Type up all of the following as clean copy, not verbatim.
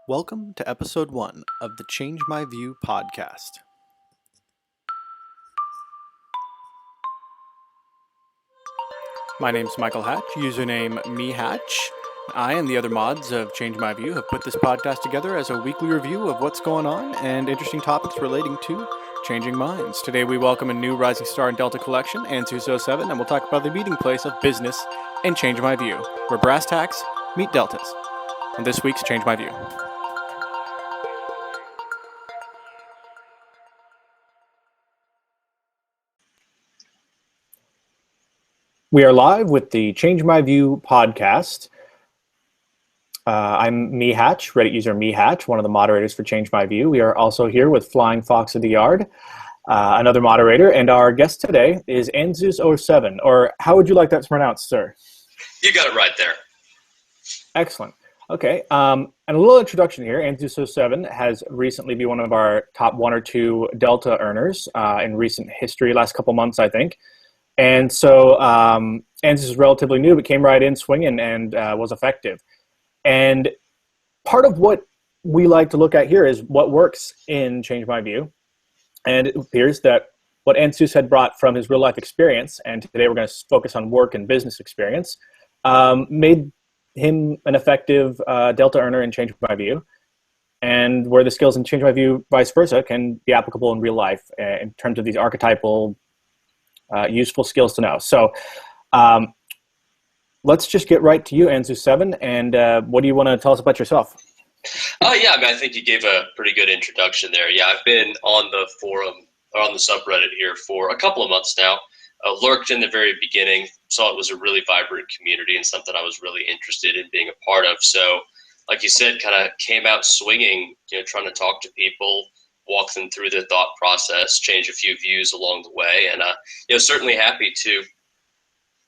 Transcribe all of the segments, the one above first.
Welcome to episode 1 of the Change My View podcast. My name's Michael Hatch, username mehatch. I and the other mods of Change My View have put this podcast together as a weekly review of what's going on and interesting topics relating to changing minds. Today we welcome a new Rising Star in Delta collection, ACrusaderA, and we'll talk about the meeting place of business and Change My View, where brass tacks meet deltas. On this week's Change My View. We are live with the Change My View podcast. I'm mehatch, Reddit user mehatch, one of the moderators for Change My View. We are also here with Flying Fox of the Yard, another moderator, and our guest today is ACrusaderA, or how would you like that pronounced, sir? You got it right there. Excellent. Okay, and a little introduction here. ACrusaderA has recently been one of our top 1 or 2 Delta earners in recent history, last couple months, I think. And so ANSYS is relatively new, but came right in swinging and was effective. And part of what we like to look at here is what works in Change My View. And it appears that what ANSYS had brought from his real life experience, and today we're going to focus on work and business experience, made him an effective Delta earner in Change My View. And where the skills in Change My View, vice versa, can be applicable in real life in terms of these archetypal useful skills to know. So let's just get right to you, ACrusaderA, and what do you want to tell us about yourself? Yeah, I think you gave a pretty good introduction there. Yeah, I've been on the forum, or on the subreddit here for a couple of months now. Lurked in the very beginning, saw it was a really vibrant community and something I was really interested in being a part of. So, like you said, kind of came out swinging, trying to talk to people, walk them through their thought process, change a few views along the way, and certainly happy to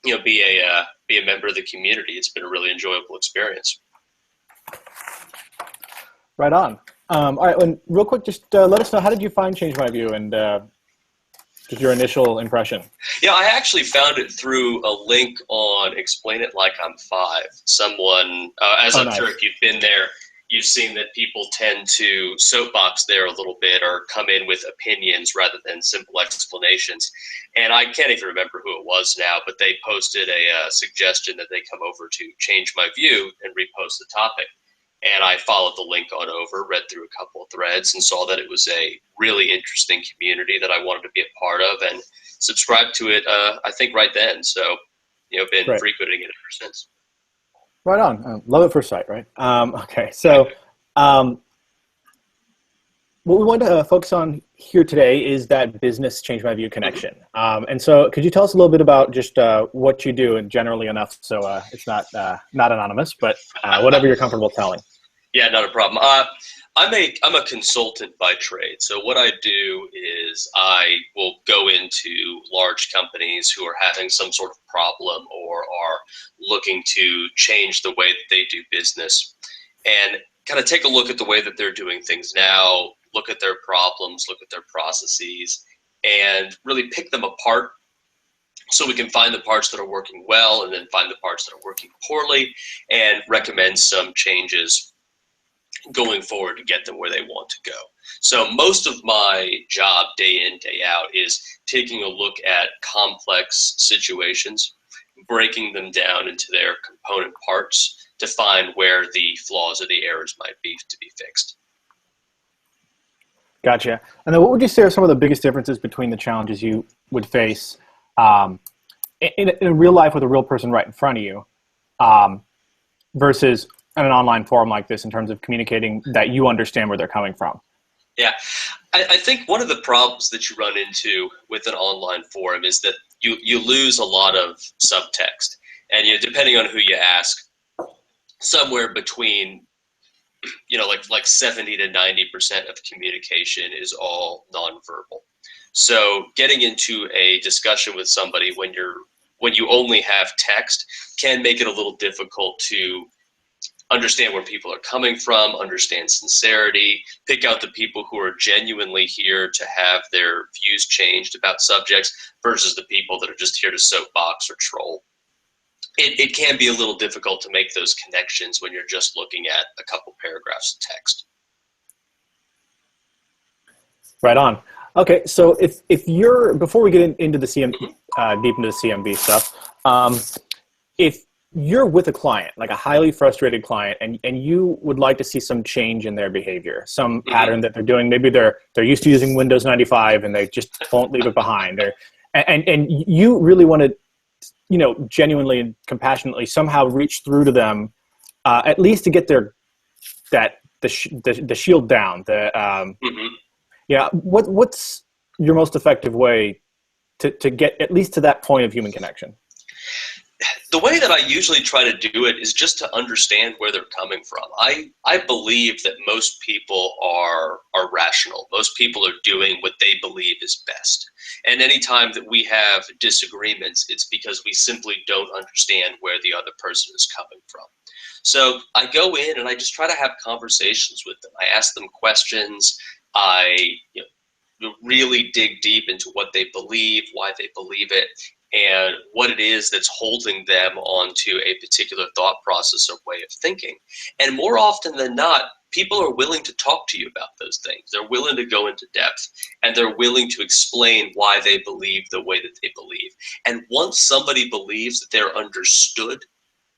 be a member of the community. It's been a really enjoyable experience. Right on. All right, and real quick, just let us know, how did you find Change My View, and just your initial impression? Yeah, I actually found it through a link on Explain It Like I'm 5. Someone, I'm nice. sure if you've been there, you've seen that people tend to soapbox there a little bit or come in with opinions rather than simple explanations. And I can't even remember who it was now, but they posted a suggestion that they come over to Change My View and repost the topic. And I followed the link on over, read through a couple of threads, and saw that it was a really interesting community that I wanted to be a part of, and subscribed to it, I think, right then. So, been Right. frequenting it ever since. Right on. Love at first sight, right? Okay, so what we want to focus on here today is that business Change My View connection. And so could you tell us a little bit about just what you do, and generally enough so it's not anonymous, but whatever you're comfortable telling. Yeah, not a problem. I'm a consultant by trade. So what I do is I will go into large companies who are having some sort of problem or are looking to change the way that they do business, and kind of take a look at the way that they're doing things now, look at their problems, look at their processes, and really pick them apart so we can find the parts that are working well and then find the parts that are working poorly and recommend some changes going forward to get them where they want to go. So most of my job day in, day out is taking a look at complex situations, breaking them down into their component parts to find where the flaws or the errors might be to be fixed. Gotcha. And then what would you say are some of the biggest differences between the challenges you would face in real life with a real person right in front of you versus in an online forum like this, in terms of communicating that you understand where they're coming from? Yeah, I think one of the problems that you run into with an online forum is that you lose a lot of subtext. And depending on who you ask, somewhere between like 70 to 90% of communication is all nonverbal. So getting into a discussion with somebody when you only have text can make it a little difficult to understand where people are coming from, understand sincerity, pick out the people who are genuinely here to have their views changed about subjects versus the people that are just here to soapbox or troll. it can be a little difficult to make those connections when you're just looking at a couple paragraphs of text. Right on. Okay, so if you're before we get into the deep into the CMB stuff, if you're with a client, like a highly frustrated client, and you would like to see some change in their behavior, some pattern that they're doing, maybe they're used to using Windows 95 and they just won't leave it behind, or and you really want to, genuinely and compassionately somehow reach through to them, at least to get the shield down. Yeah, what's your most effective way to get at least to that point of human connection? The way that I usually try to do it is just to understand where they're coming from. I believe that most people are rational. Most people are doing what they believe is best. And anytime that we have disagreements, it's because we simply don't understand where the other person is coming from. So I go in and I just try to have conversations with them. I ask them questions. I really dig deep into what they believe, why they believe it, and what it is that's holding them onto a particular thought process or way of thinking. And more often than not, people are willing to talk to you about those things. They're willing to go into depth, and they're willing to explain why they believe the way that they believe. And once somebody believes that they're understood,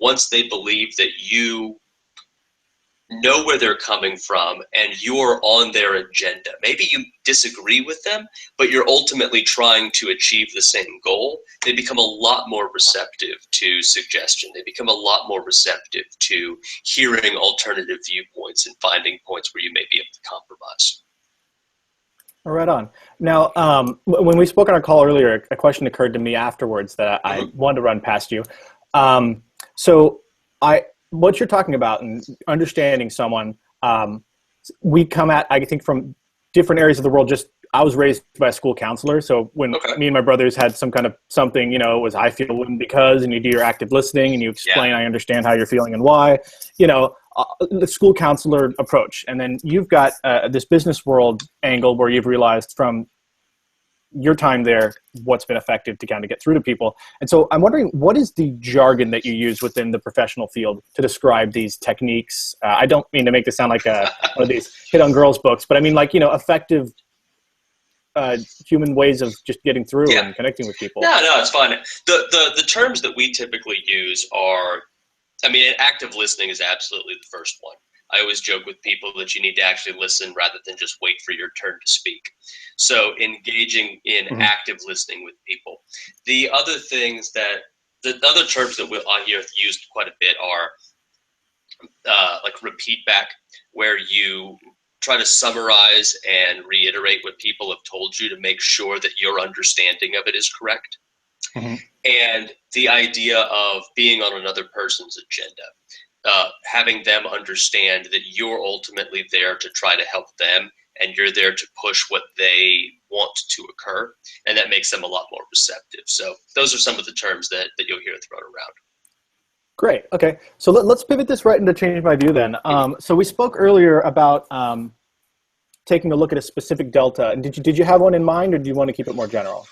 once they believe that you know where they're coming from and you're on their agenda. Maybe you disagree with them, but you're ultimately trying to achieve the same goal. They become a lot more receptive to suggestion. They become a lot more receptive to hearing alternative viewpoints and finding points where you may be able to compromise. Right on. Now, when we spoke on our call earlier, a question occurred to me afterwards that I wanted to run past you. What you're talking about and understanding someone, we come at, I think, from different areas of the world. I was raised by a school counselor. So when me and my brothers had some kind of something, it was I feel because, and you do your active listening and you explain, I understand how you're feeling and why, the school counselor approach. And then you've got this business world angle where you've realized from your time there what's been effective to kind of get through to people. And so I'm wondering, what is the jargon that you use within the professional field to describe these techniques? I don't mean to make this sound like one of these hit on girls books, but I mean effective human ways of just getting through and connecting with people. No, it's fine. The terms that we typically use are, active listening is absolutely the first one. I always joke with people that you need to actually listen rather than just wait for your turn to speak. So engaging in active listening with people. The other terms that I hear used quite a bit are like repeat back, where you try to summarize and reiterate what people have told you to make sure that your understanding of it is correct. And the idea of being on another person's agenda. Having them understand that you're ultimately there to try to help them and you're there to push what they want to occur, and that makes them a lot more receptive. So those are some of the terms that you'll hear thrown around. Great. Okay. So let's pivot this right into Change My View then. So we spoke earlier about taking a look at a specific delta. And did you have one in mind, or do you want to keep it more general?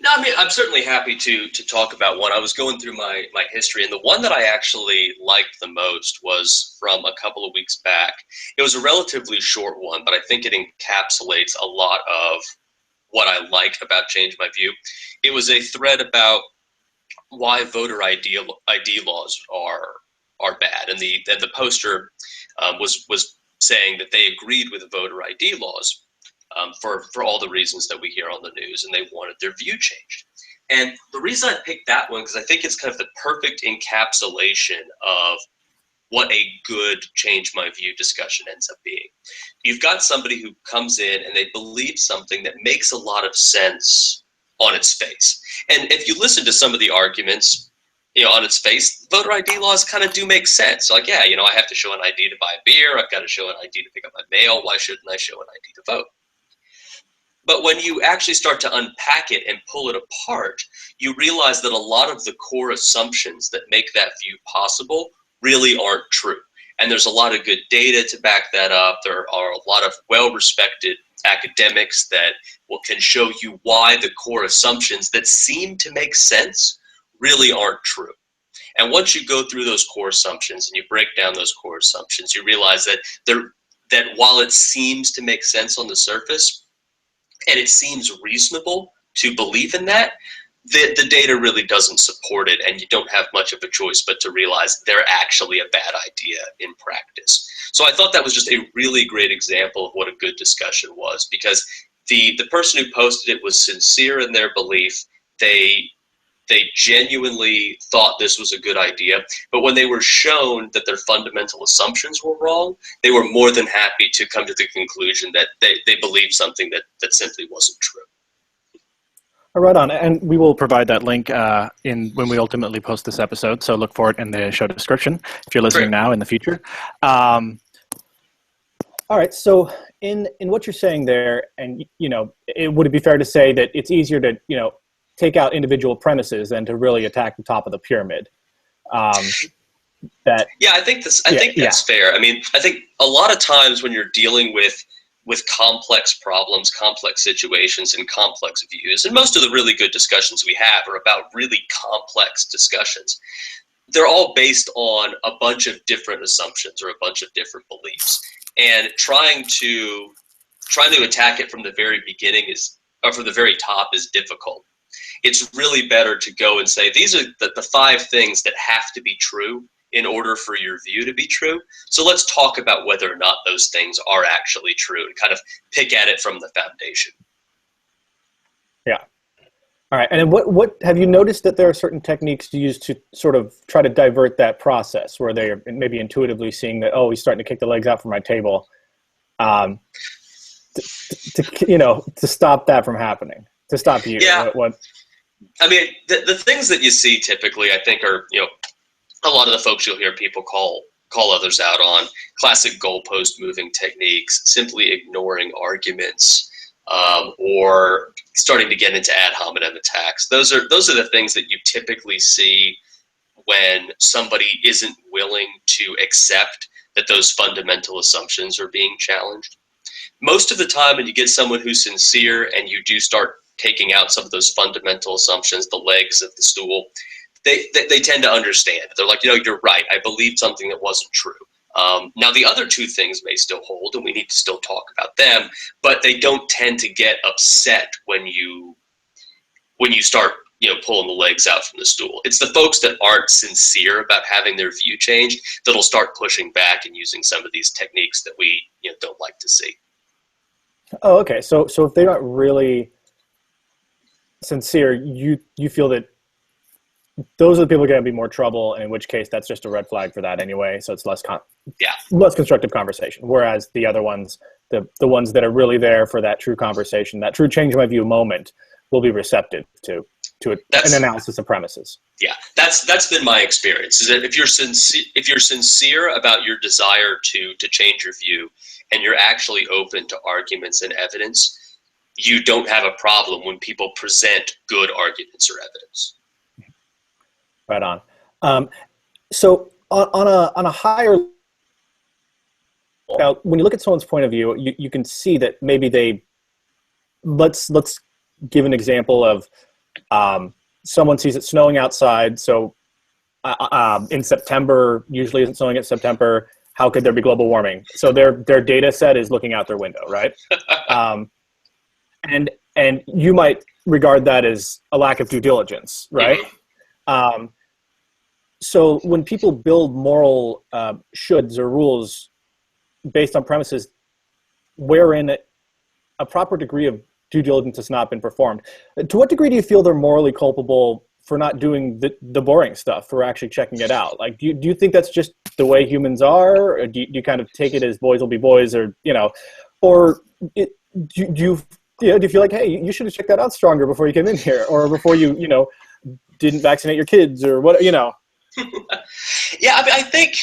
No, I'm certainly happy to talk about one. I was going through my history, and the one that I actually liked the most was from a couple of weeks back. It was a relatively short one, but I think it encapsulates a lot of what I like about Change My View. It was a thread about why voter ID laws are bad, and the poster was saying that they agreed with voter ID laws. For all the reasons that we hear on the news, and they wanted their view changed. And the reason I picked that one, because I think it's kind of the perfect encapsulation of what a good Change My View discussion ends up being. You've got somebody who comes in and they believe something that makes a lot of sense on its face. And if you listen to some of the arguments, on its face, voter ID laws kind of do make sense. Like, I have to show an ID to buy a beer. I've got to show an ID to pick up my mail. Why shouldn't I show an ID to vote? But when you actually start to unpack it and pull it apart, you realize that a lot of the core assumptions that make that view possible really aren't true. And there's a lot of good data to back that up. There are a lot of well-respected academics that can show you why the core assumptions that seem to make sense really aren't true. And once you go through those core assumptions and you break down those core assumptions, you realize that that while it seems to make sense on the surface and it seems reasonable to believe in that, the data really doesn't support it, and you don't have much of a choice but to realize they're actually a bad idea in practice. So I thought that was just a really great example of what a good discussion was, because the person who posted it was sincere in their belief. They genuinely thought this was a good idea, but when they were shown that their fundamental assumptions were wrong, they were more than happy to come to the conclusion that they believed something that simply wasn't true. Right on, and we will provide that link when we ultimately post this episode. So look for it in the show description if you're listening now in the future. All right, so in what you're saying there, and would it be fair to say that it's easier to take out individual premises than to really attack the top of the pyramid? I think that's fair. I mean, I think a lot of times when you're dealing with complex problems, complex situations, and complex views, and most of the really good discussions we have are about really complex discussions. They're all based on a bunch of different assumptions or a bunch of different beliefs, and trying to attack it from the very beginning from the very top is difficult. It's really better to go and say, these are the 5 things that have to be true in order for your view to be true. So let's talk about whether or not those things are actually true and kind of pick at it from the foundation. Yeah. All right. And what have you noticed that there are certain techniques to use to sort of try to divert that process, where they're maybe intuitively seeing that, oh, he's starting to kick the legs out from my table, to stop that from happening, to stop you? Yeah. I mean, the things that you see typically, I think, are, a lot of the folks you'll hear people call others out on: classic goalpost moving techniques, simply ignoring arguments, or starting to get into ad hominem attacks. Those are the things that you typically see when somebody isn't willing to accept that those fundamental assumptions are being challenged. Most of the time, when you get someone who's sincere and you do start taking out some of those fundamental assumptions, the legs of the stool, they tend to understand. They're like, you're right. I believed something that wasn't true. Now, the other 2 things may still hold, and we need to still talk about them, but they don't tend to get upset when you start, pulling the legs out from the stool. It's the folks that aren't sincere about having their view changed that'll start pushing back and using some of these techniques that we don't like to see. Oh, okay. So if they're not really sincere, you feel that those are the people who are going to be more trouble, and in which case that's just a red flag for that anyway. So it's less constructive conversation. Whereas the other ones, the ones that are really there for that true conversation, that true change my view moment, will be receptive to an analysis of premises. Yeah, that's been my experience. Is that if you're sincere about your desire to change your view, and you're actually open to arguments and evidence, you don't have a problem when people present good arguments or evidence. Right on. So on a higher level, when you look at someone's point of view, you can see that maybe let's give an example of someone sees it snowing outside. So in September, usually isn't snowing in September. How could there be global warming? So their data set is looking out their window, right? And you might regard that as a lack of due diligence, right? Mm-hmm. So when people build moral shoulds or rules based on premises wherein a proper degree of due diligence has not been performed, to what degree do you feel they're morally culpable for not doing the boring stuff, for actually checking it out? Like, do you think that's just the way humans are, or do you kind of take it as boys will be boys, or or do you feel like, hey, you should have checked that out stronger before you came in here, or before you didn't vaccinate your kids, or what? Yeah, I mean, I think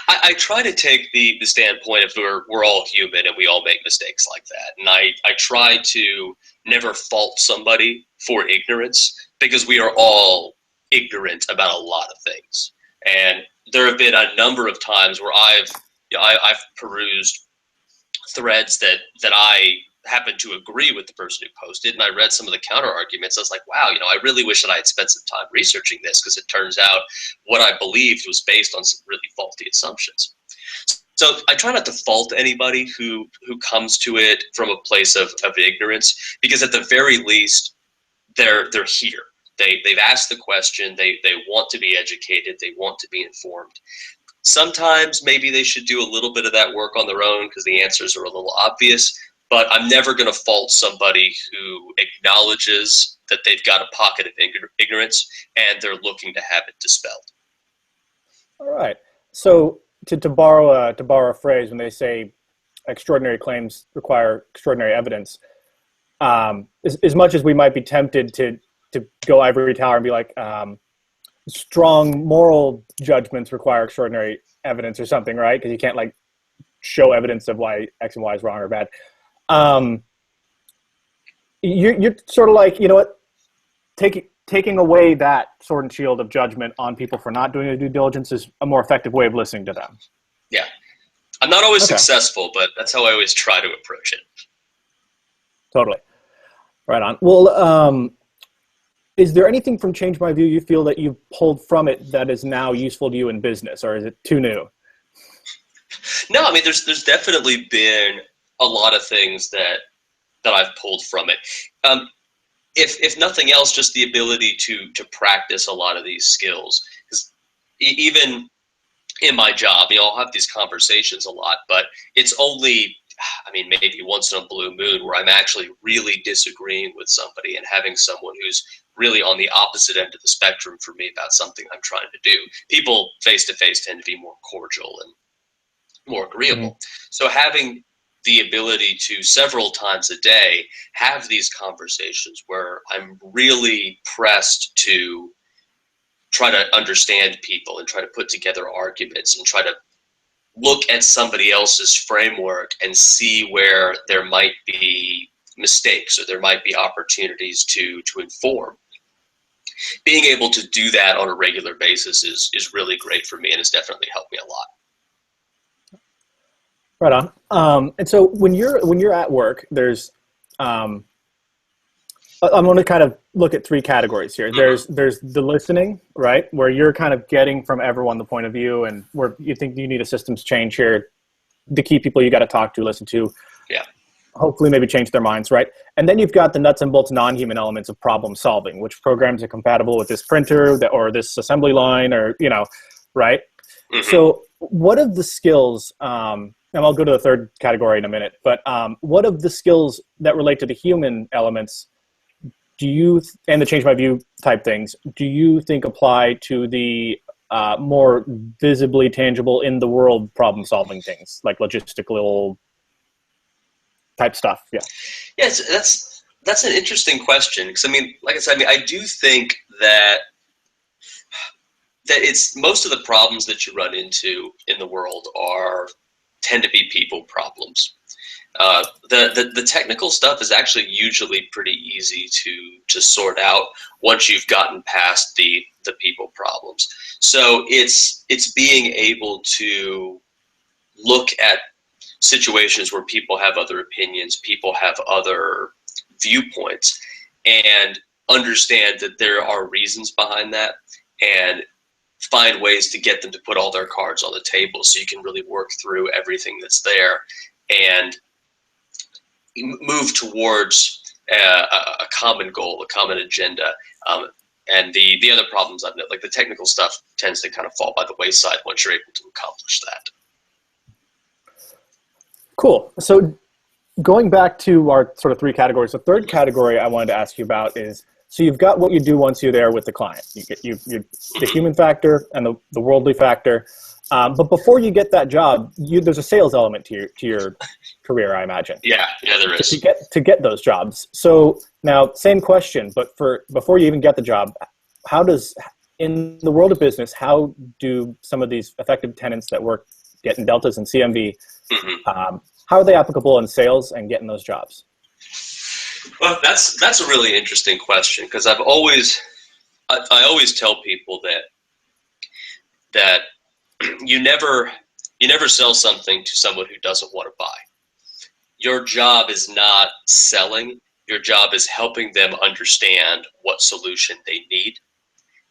I try to take the standpoint of we're all human and we all make mistakes like that, and I try to never fault somebody for ignorance, because we are all ignorant about a lot of things. And there have been a number of times where I've perused threads that I happened to agree with the person who posted, and I read some of the counter arguments. I was like, wow, I really wish that I had spent some time researching this, because it turns out what I believed was based on some really faulty assumptions. So I try not to fault anybody who comes to it from a place of ignorance, because at the very least, they're here. They've asked the question. They want to be educated. They want to be informed. Sometimes maybe they should do a little bit of that work on their own because the answers are a little obvious. But I'm never going to fault somebody who acknowledges that they've got a pocket of ignorance and they're looking to have it dispelled. All right. So to borrow a phrase, when they say extraordinary claims require extraordinary evidence, as much as we might be tempted to go ivory tower and be like, strong moral judgments require extraordinary evidence or something, right? Because you can't like show evidence of why X and Y is wrong or bad. You're sort of like, you know what, taking away that sword and shield of judgment on people for not doing their due diligence is a more effective way of listening to them. Yeah. I'm not always successful, but that's how I always try to approach it. Totally. Right on. Well, is there anything from Change My View you feel that you've pulled from it that is now useful to you in business, or is it too new? No, I mean, there's definitely been a lot of things that I've pulled from it. If nothing else, just the ability to practice a lot of these skills. Because even in my job, I'll have these conversations a lot, but it's only, maybe once in a blue moon where I'm actually really disagreeing with somebody and having someone who's really on the opposite end of the spectrum for me about something I'm trying to do. People face-to-face tend to be more cordial and more agreeable. Mm-hmm. So having the ability to several times a day have these conversations where I'm really pressed to try to understand people and try to put together arguments and try to look at somebody else's framework and see where there might be mistakes or there might be opportunities to inform. Being able to do that on a regular basis is really great for me and has definitely helped me a lot. Right on. And so when you're at work, there's I'm going to kind of look at three categories here. Mm-hmm. There's the listening, right, where you're kind of getting from everyone the point of view, and where you think you need a systems change here. The key people you got to talk to, listen to. Yeah. Hopefully maybe change their minds, right? And then you've got the nuts and bolts non-human elements of problem solving, which programs are compatible with this printer or this assembly line, or, right? Mm-hmm. So what of the skills, and I'll go to the third category in a minute, but what of the skills that relate to the human elements do you, and the Change My View type things, do you think apply to the more visibly tangible in the world problem solving things, like logistical type stuff? Yeah. Yes, that's an interesting question, because like I said, I do think that it's most of the problems that you run into in the world tend to be people problems. The technical stuff is actually usually pretty easy to sort out once you've gotten past the people problems. So it's being able to look at situations where people have other opinions, people have other viewpoints, and understand that there are reasons behind that, and find ways to get them to put all their cards on the table so you can really work through everything that's there and move towards a common goal, a common agenda. And the other problems, like the technical stuff, tends to kind of fall by the wayside once you're able to accomplish that. Cool. So going back to our sort of three categories, the third category I wanted to ask you about is, so you've got what you do once you're there with the client. You get the human factor and the worldly factor. But before you get that job, there's a sales element to your career, I imagine. Yeah, there is. To get those jobs. So now, same question, but before you even get the job, in the world of business, how do some of these effective tenets that work getting deltas and CMV, mm-hmm. How are they applicable in sales and getting those jobs? Well, that's a really interesting question, because I always tell people that you never sell something to someone who doesn't want to buy. your job is not selling. Your job is helping them understand what solution they need.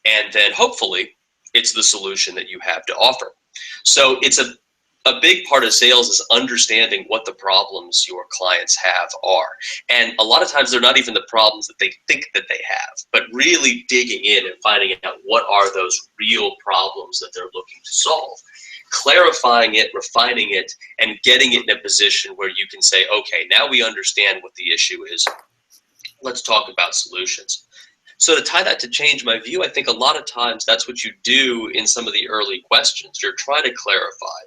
And then hopefully it's the solution that you have to offer. So it's a big part of sales is understanding what the problems your clients have are. And a lot of times they're not even the problems that they think that they have, but really digging in and finding out what are those real problems that they're looking to solve, clarifying it, refining it, and getting it in a position where you can say, okay, now we understand what the issue is. Let's talk about solutions. So to tie that to change my view, I think a lot of times that's what you do in some of the early questions. You're trying to clarify.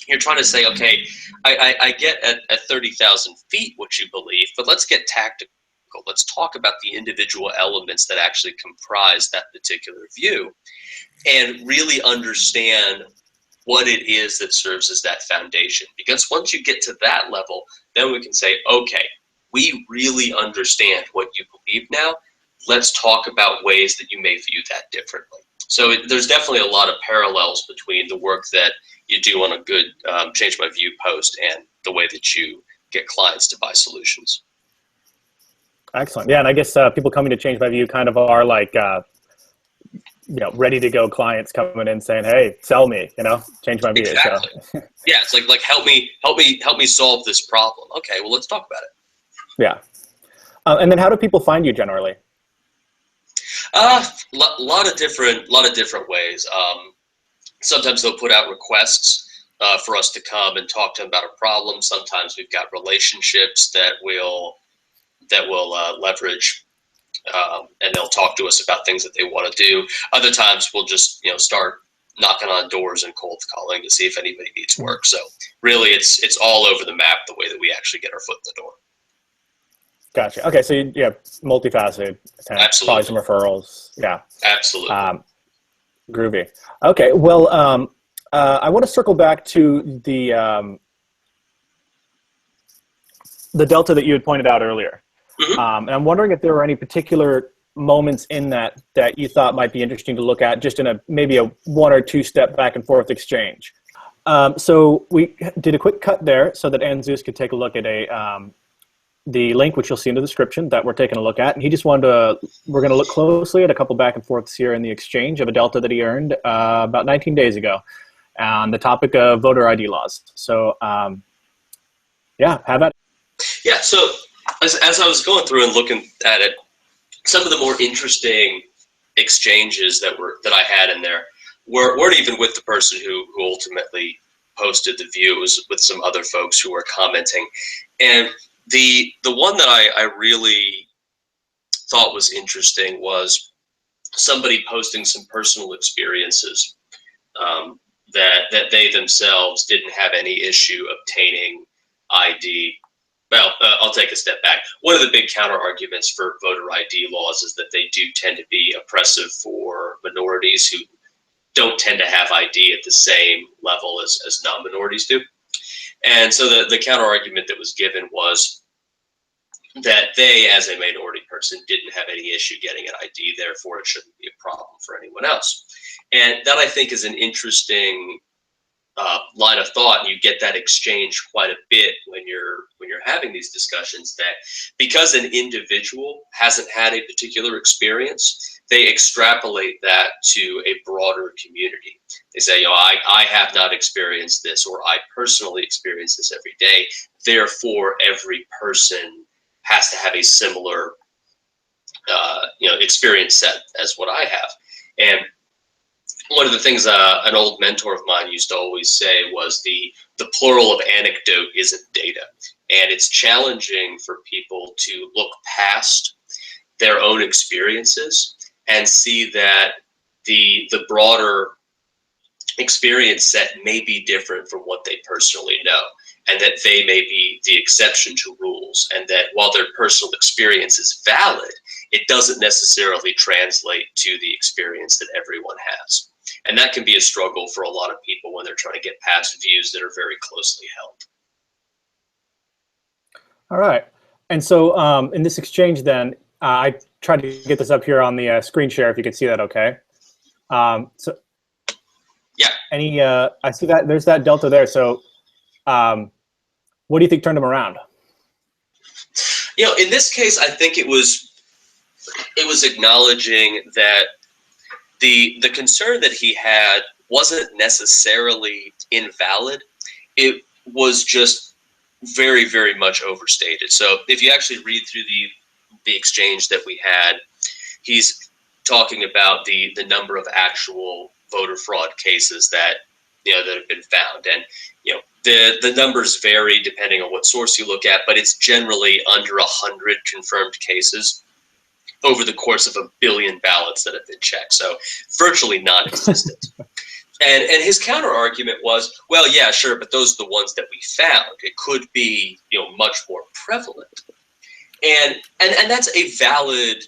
You're trying to say, okay, I get at 30,000 feet what you believe, but let's get tactical. Let's talk about the individual elements that actually comprise that particular view and really understand what it is that serves as that foundation. Because once you get to that level, then we can say, okay, we really understand what you believe now. Let's talk about ways that you may view that differently. So there's definitely a lot of parallels between the work that you do on a good Change My View post and the way that you get clients to buy solutions. Excellent. Yeah, and I guess people coming to Change My View kind of are like, ready to go clients coming in saying, "Hey, sell me," change my view. Exactly. So. Yeah, it's like help me solve this problem. Okay, well, let's talk about it. Yeah. And then how do people find you generally? Lot of different ways. Sometimes they'll put out requests for us to come and talk to them about a problem. Sometimes we've got relationships that we'll leverage, and they'll talk to us about things that they want to do. Other times we'll just start knocking on doors and cold calling to see if anybody needs work. So really, it's all over the map the way that we actually get our foot in the door. Gotcha. Okay, so multifaceted. Absolutely. Probably some referrals. Yeah. Absolutely. Groovy. Okay. Well, I want to circle back to the delta that you had pointed out earlier, and I'm wondering if there were any particular moments in that you thought might be interesting to look at, just in maybe a 1 or 2 step back and forth exchange. So we did a quick cut there so that Anzus could take a look at the link, which you'll see in the description, that we're taking a look at. And he just wanted we're going to look closely at a couple back and forths here in the exchange of a delta that he earned about 19 days ago on the topic of voter ID laws. So yeah, have at it. Yeah, so as I was going through and looking at it, some of the more interesting exchanges that I had in there weren't even with the person who ultimately posted the view. It was with some other folks who were commenting. And the one that I really thought was interesting was somebody posting some personal experiences that they themselves didn't have any issue obtaining ID. Well, I'll take a step back. One of the big counter arguments for voter ID laws is that they do tend to be oppressive for minorities who don't tend to have ID at the same level as non-minorities do. And so the counter argument that was given was that they, as a minority person, didn't have any issue getting an ID, therefore it shouldn't be a problem for anyone else. And that, I think, is an interesting line of thought, and you get that exchange quite a bit when you're having these discussions, that because an individual hasn't had a particular experience, they extrapolate that to a broader community. They say, I have not experienced this, or I personally experience this every day, therefore every person has to have a similar experience set as what I have. And one of the things an old mentor of mine used to always say was the plural of anecdote isn't data. And it's challenging for people to look past their own experiences and see that the broader experience set may be different from what they personally know, and that they may be the exception to rules, and that while their personal experience is valid, it doesn't necessarily translate to the experience that everyone has. And that can be a struggle for a lot of people when they're trying to get past views that are very closely held. All right. And so in this exchange then, I tried to get this up here on the screen share, if you could see that okay. So yeah. I see that there's that delta there. So What do you think turned him around? In this case, I think it was acknowledging that the concern that he had wasn't necessarily invalid. It was just very, very much overstated. So if you actually read through the exchange that we had, he's talking about the number of actual voter fraud cases that that have been found, and the numbers vary depending on what source you look at, but it's generally under 100 confirmed cases over the course of 1 billion ballots that have been checked. So virtually non-existent. And his counter argument was, well, yeah, sure, but those are the ones that we found. It could be much more prevalent, and that's a valid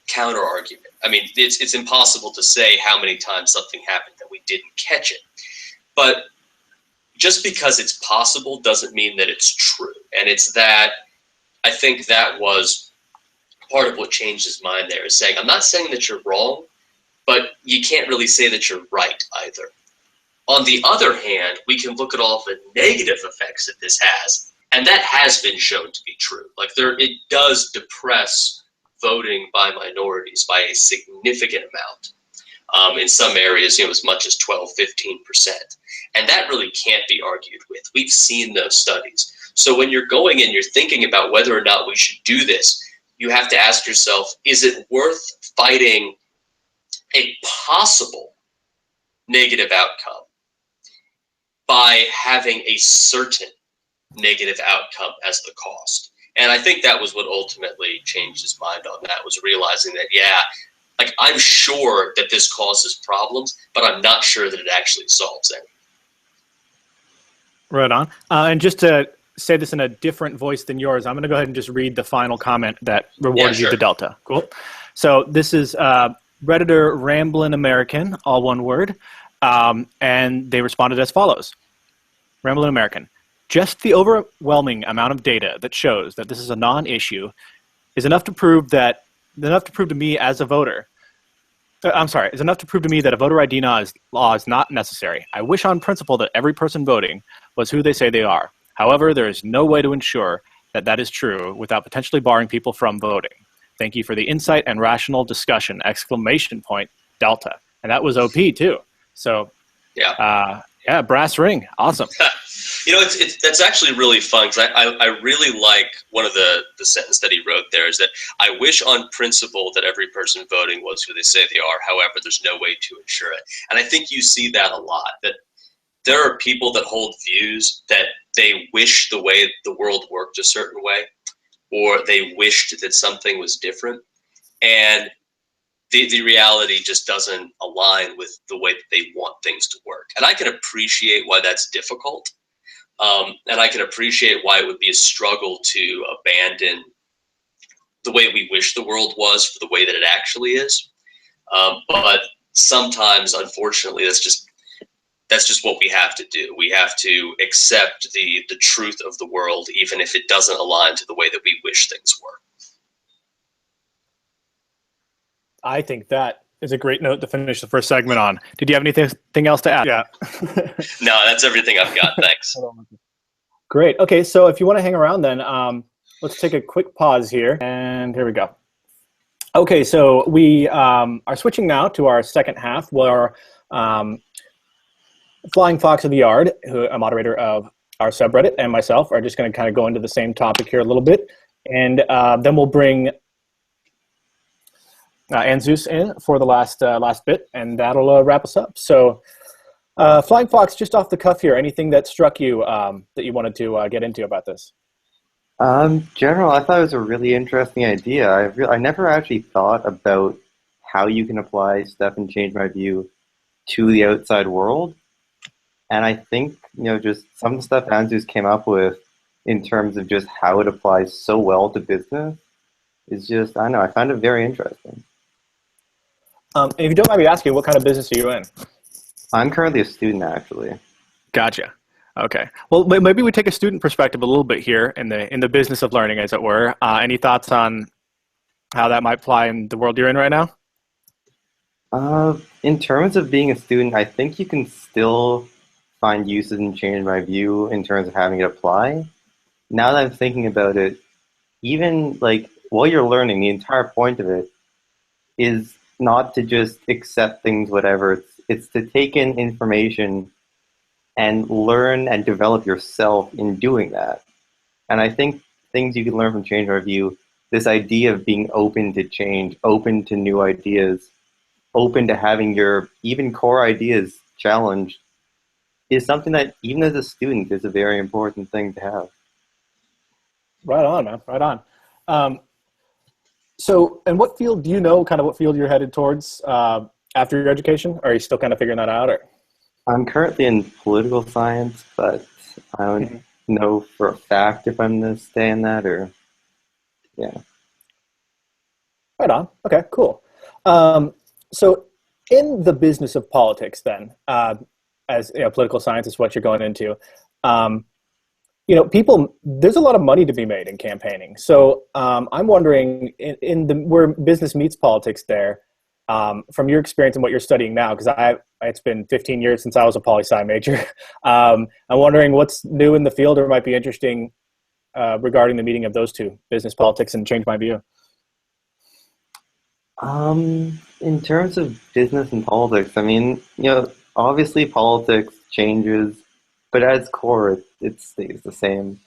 counter argument. I mean, it's impossible to say how many times something happened that we didn't catch it, but just because it's possible doesn't mean that it's true. And it's that I think that was part of what changed his mind there, is saying, I'm not saying that you're wrong, but you can't really say that you're right either. On the other hand, we can look at all the negative effects that this has, and that has been shown to be true. Like it does depress voting by minorities by a significant amount. In some areas, as much as 12–15%. And that really can't be argued with. We've seen those studies. So when you're going and you're thinking about whether or not we should do this, you have to ask yourself, is it worth fighting a possible negative outcome by having a certain negative outcome as the cost? And I think that was what ultimately changed his mind on that, was realizing that, yeah, like I'm sure that this causes problems, but I'm not sure that it actually solves any. Right on. And just to say this in a different voice than yours, I'm going to go ahead and just read the final comment that rewarded you the Delta. Cool. So this is Redditor Ramblin' American, all one word, and they responded as follows. Ramblin' American, just the overwhelming amount of data that shows that this is a non-issue is enough to prove to me as a voter. Is enough to prove to me that a voter ID law is not necessary. I wish on principle that every person voting was who they say they are. However, there is no way to ensure that that is true without potentially barring people from voting. Thank you for the insight and rational discussion, ! Delta. And that was OP too. So yeah, brass ring. Awesome. That's actually really fun, because I really like one of the sentence that he wrote there, is that I wish on principle that every person voting was who they say they are. However, there's no way to ensure it. And I think you see that a lot, that there are people that hold views that they wish the way the world worked a certain way, or they wished that something was different. And the reality just doesn't align with the way that they want things to work. And I can appreciate why that's difficult. And I can appreciate why it would be a struggle to abandon the way we wish the world was for the way that it actually is. But sometimes, unfortunately, that's just what we have to do. We have to accept the truth of the world, even if it doesn't align to the way that we wish things were. I think that is a great note to finish the first segment on. Did you have anything else to add? Yeah. No, that's everything I've got. Thanks. Great. Okay, so if you want to hang around then, let's take a quick pause here. And here we go. Okay, so we are switching now to our second half, where Flying Fox of the Yard, who a moderator of our subreddit, and myself are just going to kind of go into the same topic here a little bit. And then we'll bring Zeus in for the last bit, and that'll wrap us up. So, Flying Fox, just off the cuff here, anything that struck you that you wanted to get into about this? General, I thought it was a really interesting idea. I never actually thought about how you can apply stuff and change my view to the outside world. And I think, just some of the stuff Andrews came up with in terms of just how it applies so well to business is just, I don't know, I find it very interesting. If you don't mind me asking, what kind of business are you in? I'm currently a student, actually. Gotcha. Okay. Well, maybe we take a student perspective a little bit here in the business of learning, as it were. Any thoughts on how that might apply in the world you're in right now? In terms of being a student, I think you can still find uses and change my view in terms of having it apply. now that I'm thinking about it, even like while you're learning, the entire point of it is not to just accept things, whatever. It's to take in information and learn and develop yourself in doing that. And I think things you can learn from change review, this idea of being open to change, open to new ideas, open to having your even core ideas challenged, is something that even as a student is a very important thing to have. Right on, man. Right on. Um, so, and what field do you know? Kind of what field you're headed towards after your education? Or are you still kind of figuring that out? Or I'm currently in political science, but I don't Mhm. know for a fact if I'm going to stay in that or, yeah. Right on. Okay, cool. Um, so, in the business of politics, then, as you know, political science is what you're going into. Um, people, there's a lot of money to be made in campaigning. So I'm wondering, in the where business meets politics, there, from your experience and what you're studying now, because it's been 15 years since I was a poli sci major. I'm wondering what's new in the field or might be interesting regarding the meeting of those two, business politics and change my view. In terms of business and politics, I mean, obviously politics changes, but at its core, it stays the same.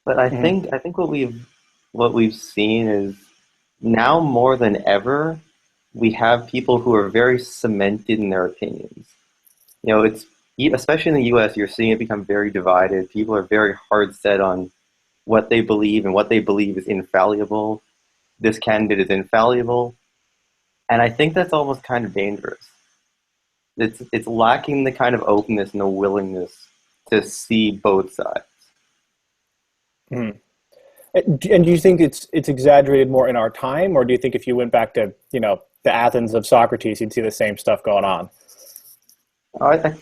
But Hmm. I think what we've seen is now more than ever, we have people who are very cemented in their opinions. It's especially in the U.S., you're seeing it become very divided. People are very hard set on what they believe and what they believe is infallible. This candidate is infallible, and I think that's almost kind of dangerous. It's lacking the kind of openness and the willingness to see both sides. Hmm. And do you think it's exaggerated more in our time, or do you think if you went back to the Athens of Socrates, you'd see the same stuff going on?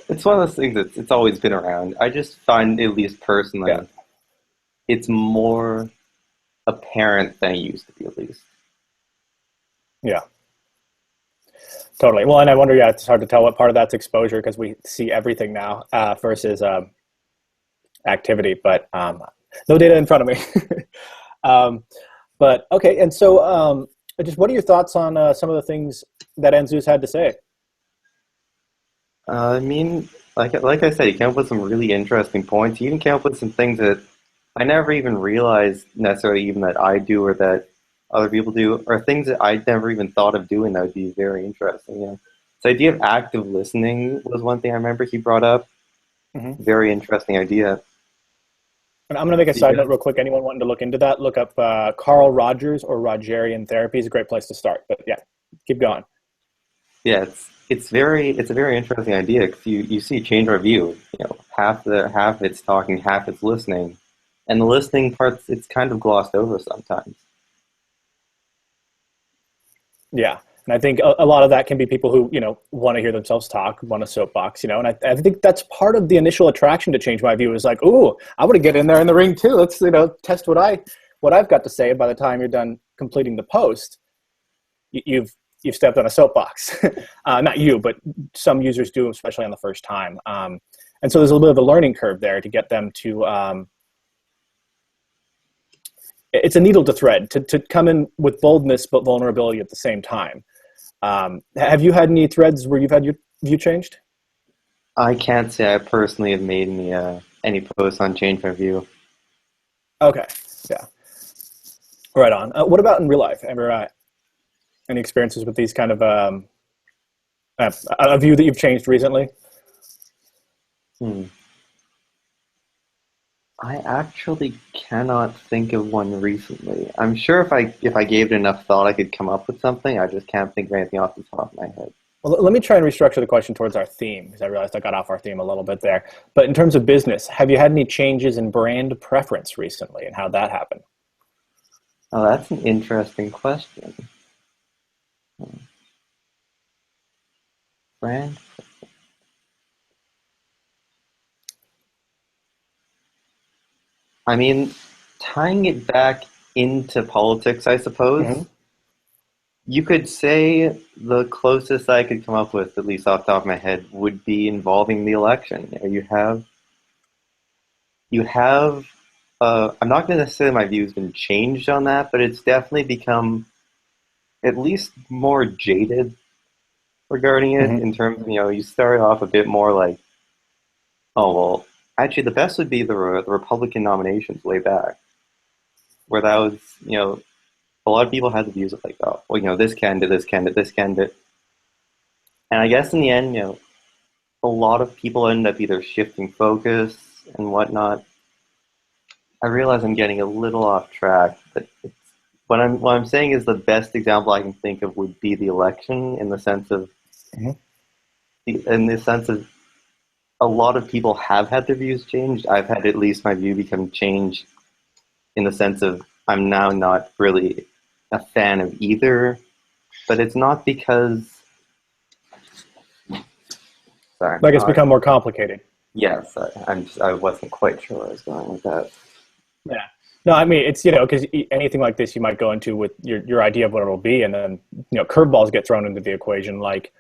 It's one of those things that's it's always been around. I just find, at least Yeah. personally, it's more apparent than it used to be, at least. Yeah. Totally. Well, and I wonder, yeah, it's hard to tell what part of that's exposure because we see everything now versus activity, but no data in front of me. um, but okay, and so just what are your thoughts on some of the things that Enzu's had to say? I mean, like I said, you came up with some really interesting points. You even came up with some things that I never even realized necessarily even that I do or that other people do, or things that I never even thought of doing that would be very interesting. This idea of active listening was one thing I remember he brought up. Hmm. Very interesting idea. And I'm going to make a side note Because real quick. Anyone wanting to look into that, look up Carl Rogers or Rogerian therapy is a great place to start. But yeah, keep going. yeah, it's a very interesting idea because you see change our view. Half it's talking, half it's listening, and the listening parts it's kind of glossed over sometimes. Yeah. And I think a lot of that can be people who, want to hear themselves talk, want a soapbox, and I think that's part of the initial attraction to change my view is like, ooh, I want to get in there in the ring too. Let's, test what I've got to say. By the time you're done completing the post, you've stepped on a soapbox. Not you, but some users do, especially on the first time. And so there's a little bit of a learning curve there to get them to, it's a needle to thread to come in with boldness but vulnerability at the same time. Have you had any threads where you've had your view changed? I can't say I personally have made any posts on change my view. Okay, yeah, right on. What about in real life? Ever any experiences with these kind of a view that you've changed recently? Hmm. I actually cannot think of one recently. I'm sure if I gave it enough thought, I could come up with something. I just can't think of anything off the top of my head. Well, let me try and restructure the question towards our theme because I realized I got off our theme a little bit there. But in terms of business, have you had any changes in brand preference recently and how that happened? Oh, that's an interesting question. Hmm. Brand? I mean, tying it back into politics, I Hmm. suppose. You could say the closest I could come up with, at least off the top of my head, would be involving the election. You have I'm not going to say my view's been changed on that, but it's definitely become at least more jaded regarding it in terms of, you start off a bit more like, oh, well, actually the best would be the Republican nominations way back, where that was, a lot of people had the views of like, oh, well, this candidate, this candidate, this candidate. And I guess in the end, a lot of people end up either shifting focus and whatnot. I realize I'm getting a little off track, but what I'm saying is the best example I can think of would be the election in the sense of, a lot of people have had their views changed. I've had at least my view become changed in the sense of I'm now not really a fan of either, but it's not because... Sorry. Like it's become more complicated. Yes, I wasn't quite sure where I was going with that. Yeah. No, I mean, it's, because anything like this you might go into with your idea of what it'll be, and then, curveballs get thrown into the equation. Like,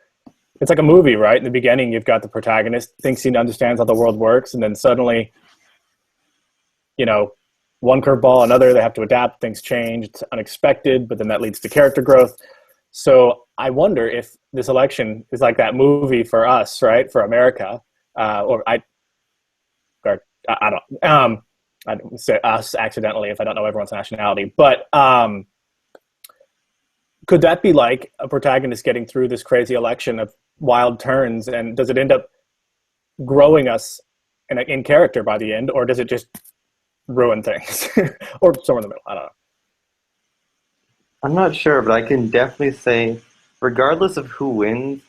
it's like a movie, right? In the beginning, you've got the protagonist, thinks he understands how the world works, and then suddenly, one curveball, another, they have to adapt, things change, it's unexpected, but then that leads to character growth. So I wonder if this election is like that movie for us, right? For America, I don't say us accidentally if I don't know everyone's nationality, but could that be like a protagonist getting through this crazy election of wild turns, and does it end up growing us in character by the end, or does it just ruin things? Or somewhere in the middle, I don't know. I'm not sure, but I can definitely say, regardless of who wins,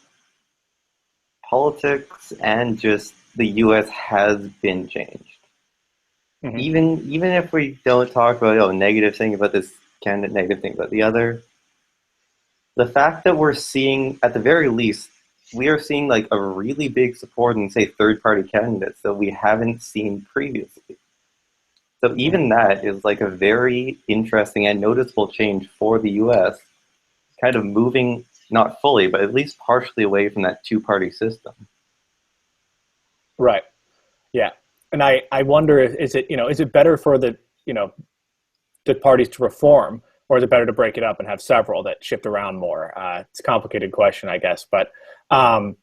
politics and just the U.S. has been changed. Even if we don't talk about negative thing about this candidate, negative thing about the other, the fact that we're seeing, at the very least, we are seeing like a really big support in, say, third-party candidates that we haven't seen previously. So even that is like a very interesting and noticeable change for the U.S., kind of moving, not fully, but at least partially away from that two-party system. Right. Yeah. And I wonder, is it better for the parties to reform, or is it better to break it up and have several that shift around more? It's a complicated question, I guess, but I'm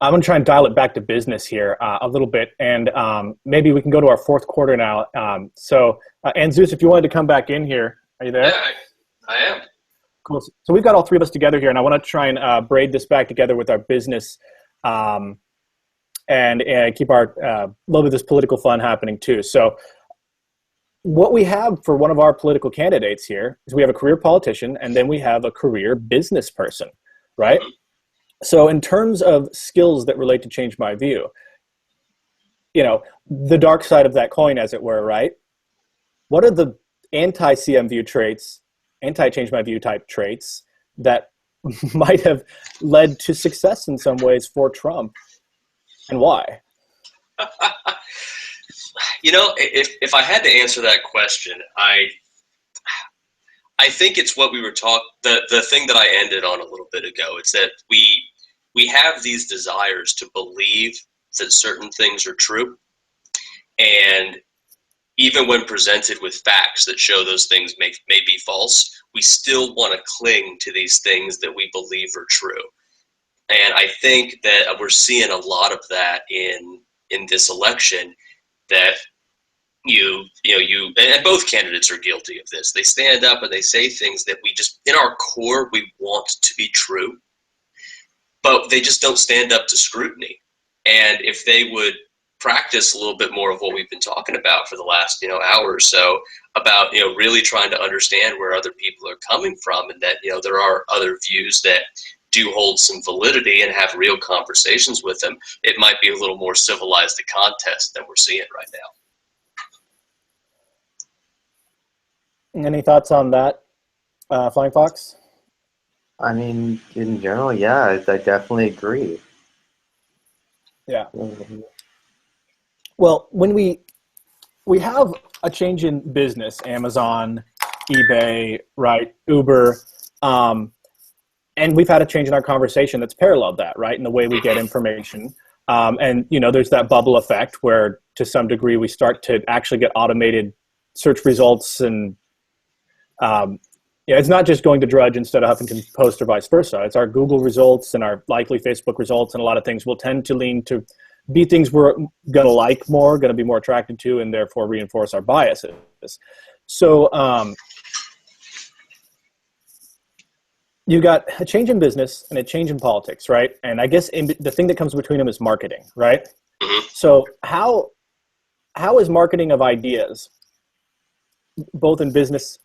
going to try and dial it back to business here a little bit, and maybe we can go to our fourth quarter now. And Zeus, if you wanted to come back in here, are you there? Yeah, I am. Cool. So we've got all three of us together here, and I want to try and braid this back together with our business and keep our little bit of this political fun happening too. So what we have for one of our political candidates here is we have a career politician, and then we have a career business person, right? So in terms of skills that relate to Change My View, the dark side of that coin, as it were, right? What are the anti-CM view traits, anti-Change My View type traits that might have led to success in some ways for Trump, and why? If I had to answer that question, I think it's what we were the thing that I ended on a little bit ago. It's that we have these desires to believe that certain things are true, and even when presented with facts that show those things may be false, we still want to cling to these things that we believe are true. And I think that we're seeing a lot of that in this election, that and both candidates are guilty of this. They stand up and they say things that we just, in our core, we want to be true, but they just don't stand up to scrutiny. And if they would practice a little bit more of what we've been talking about for the last, hour or so, about, really trying to understand where other people are coming from, and that, there are other views that do hold some validity, and have real conversations with them, it might be a little more civilized a contest than we're seeing right now. Any thoughts on that, Flying Fox? I mean, in general, yeah, I definitely agree. Yeah. Well, when we have a change in business, Amazon, eBay, right, Uber, and we've had a change in our conversation that's paralleled that, right, in the way we get information. And, there's that bubble effect where to some degree we start to actually get automated search results. And it's not just going to Drudge instead of Huffington Post or vice versa. It's our Google results and our likely Facebook results, and a lot of things will tend to lean to be things we're going to like more, going to be more attracted to, and therefore reinforce our biases. So you got a change in business and a change in politics, right? And I guess the thing that comes between them is marketing, right? Mm-hmm. So how is marketing of ideas, both in business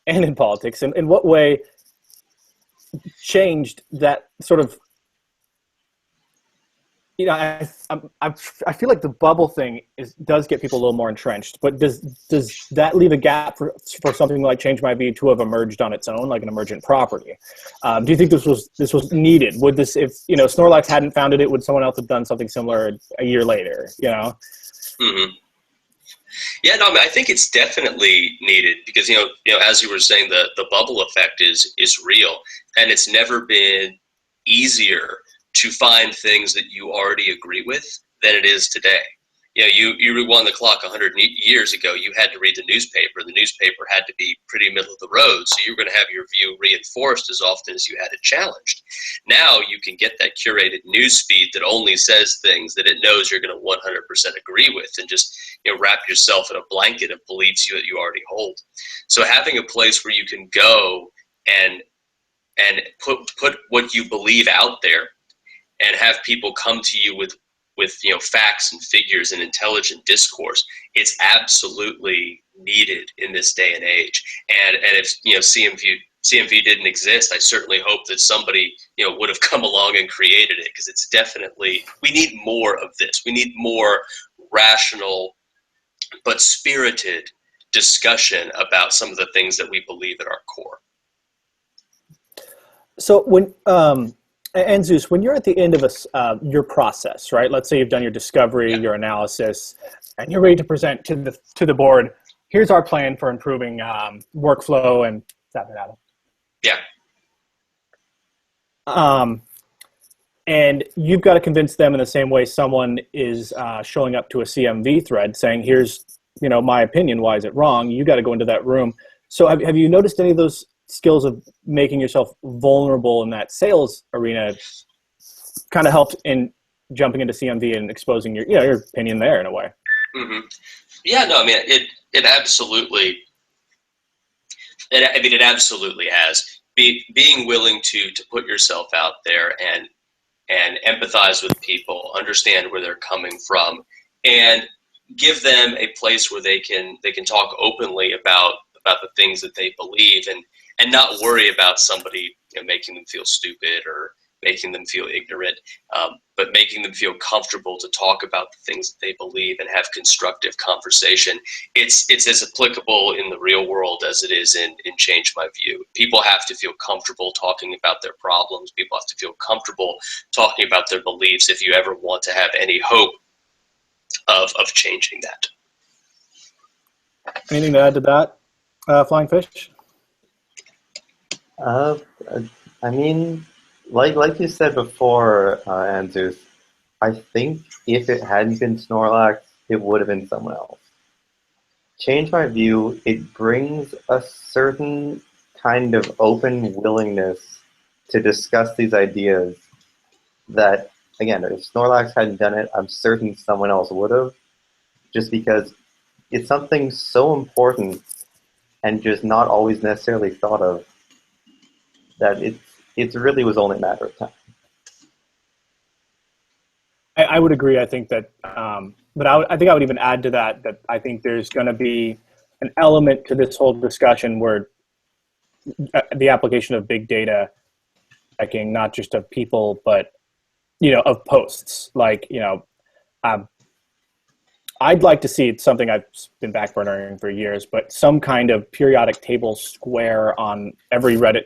and in politics, and in what way changed that sort of, I feel like the bubble thing does get people a little more entrenched, but does that leave a gap for something like Change My View to have emerged on its own, like an emergent property? Do you think this was needed? Would this, if Snorlax hadn't founded it, would someone else have done something similar a year later? Mm-hmm. Yeah, no, I mean, I think it's definitely needed because as you were saying, the bubble effect is real, and it's never been easier to find things that you already agree with than it is today. You rewind the clock 100 years ago, you had to read the newspaper. The newspaper had to be pretty middle of the road, so you were going to have your view reinforced as often as you had it challenged. Now you can get that curated news feed that only says things that it knows you're going to 100% agree with, and just wrap yourself in a blanket of beliefs that you already hold. So having a place where you can go and put what you believe out there, and have people come to you with facts and figures and intelligent discourse, it's absolutely needed in this day and age. And if CMV didn't exist, I certainly hope that somebody would have come along and created it, because it's definitely, we need more of this. We need more rational but spirited discussion about some of the things that we believe at our core. So when and Zeus, when you're at the end of your process, right? Let's say you've done your discovery, your analysis, and you're ready to present to the board. Here's our plan for improving workflow and that. Yeah. And you've got to convince them in the same way someone is showing up to a CMV thread saying, "Here's my opinion. Why is it wrong?" You got to go into that room. So have you noticed any of those skills of making yourself vulnerable in that sales arena kind of helped in jumping into CMV and exposing your opinion there in a way? Mm-hmm. Yeah, no, I mean, it absolutely has. Being willing to put yourself out there and empathize with people, understand where they're coming from, and give them a place where they can talk openly about the things that they believe, and not worry about somebody making them feel stupid or making them feel ignorant, but making them feel comfortable to talk about the things that they believe and have constructive conversation. It's as applicable in the real world as it is in Change My View. People have to feel comfortable talking about their problems. People have to feel comfortable talking about their beliefs if you ever want to have any hope of changing that. Anything to add to that, Flying Fish? I mean, like you said before, Andrews, I think if it hadn't been Snorlax, it would have been someone else. Change My View, it brings a certain kind of open willingness to discuss these ideas that, again, if Snorlax hadn't done it, I'm certain someone else would have, just because it's something so important and just not always necessarily thought of, that it really was only a matter of time. I would agree. I think that, but I think I would even add to that I think there's going to be an element to this whole discussion where the application of big data checking, not just of people, but of posts. Like I'd like to see something I've been backburnering for years, but some kind of periodic table square on every Reddit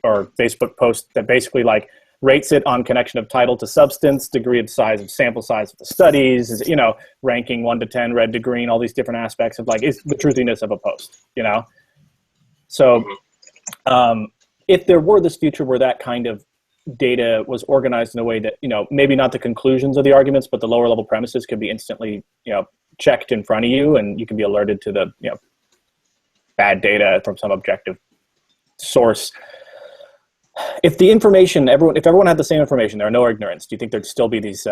or Facebook post that basically rates it on connection of title to substance, degree of size of sample size of the studies, ranking 1 to 10, red to green, all these different aspects of is the truthiness of a post, So if there were this future where that kind of data was organized in a way that, maybe not the conclusions of the arguments, but the lower level premises could be instantly, checked in front of you, and you can be alerted to the, bad data from some objective source. If the information, if everyone had the same information, there are no ignorance, do you think there'd still be these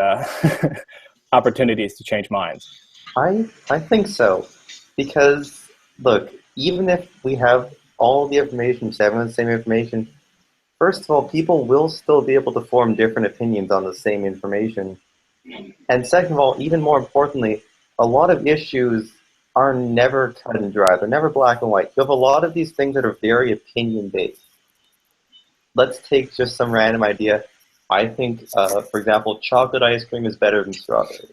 opportunities to change minds? I think so, because look, even if we have all the information, everyone the same information, first of all, people will still be able to form different opinions on the same information. And second of all, even more importantly, a lot of issues are never cut and dry. They're never black and white. You have a lot of these things that are very opinion-based. Let's take just some random idea. I think, for example, chocolate ice cream is better than strawberry.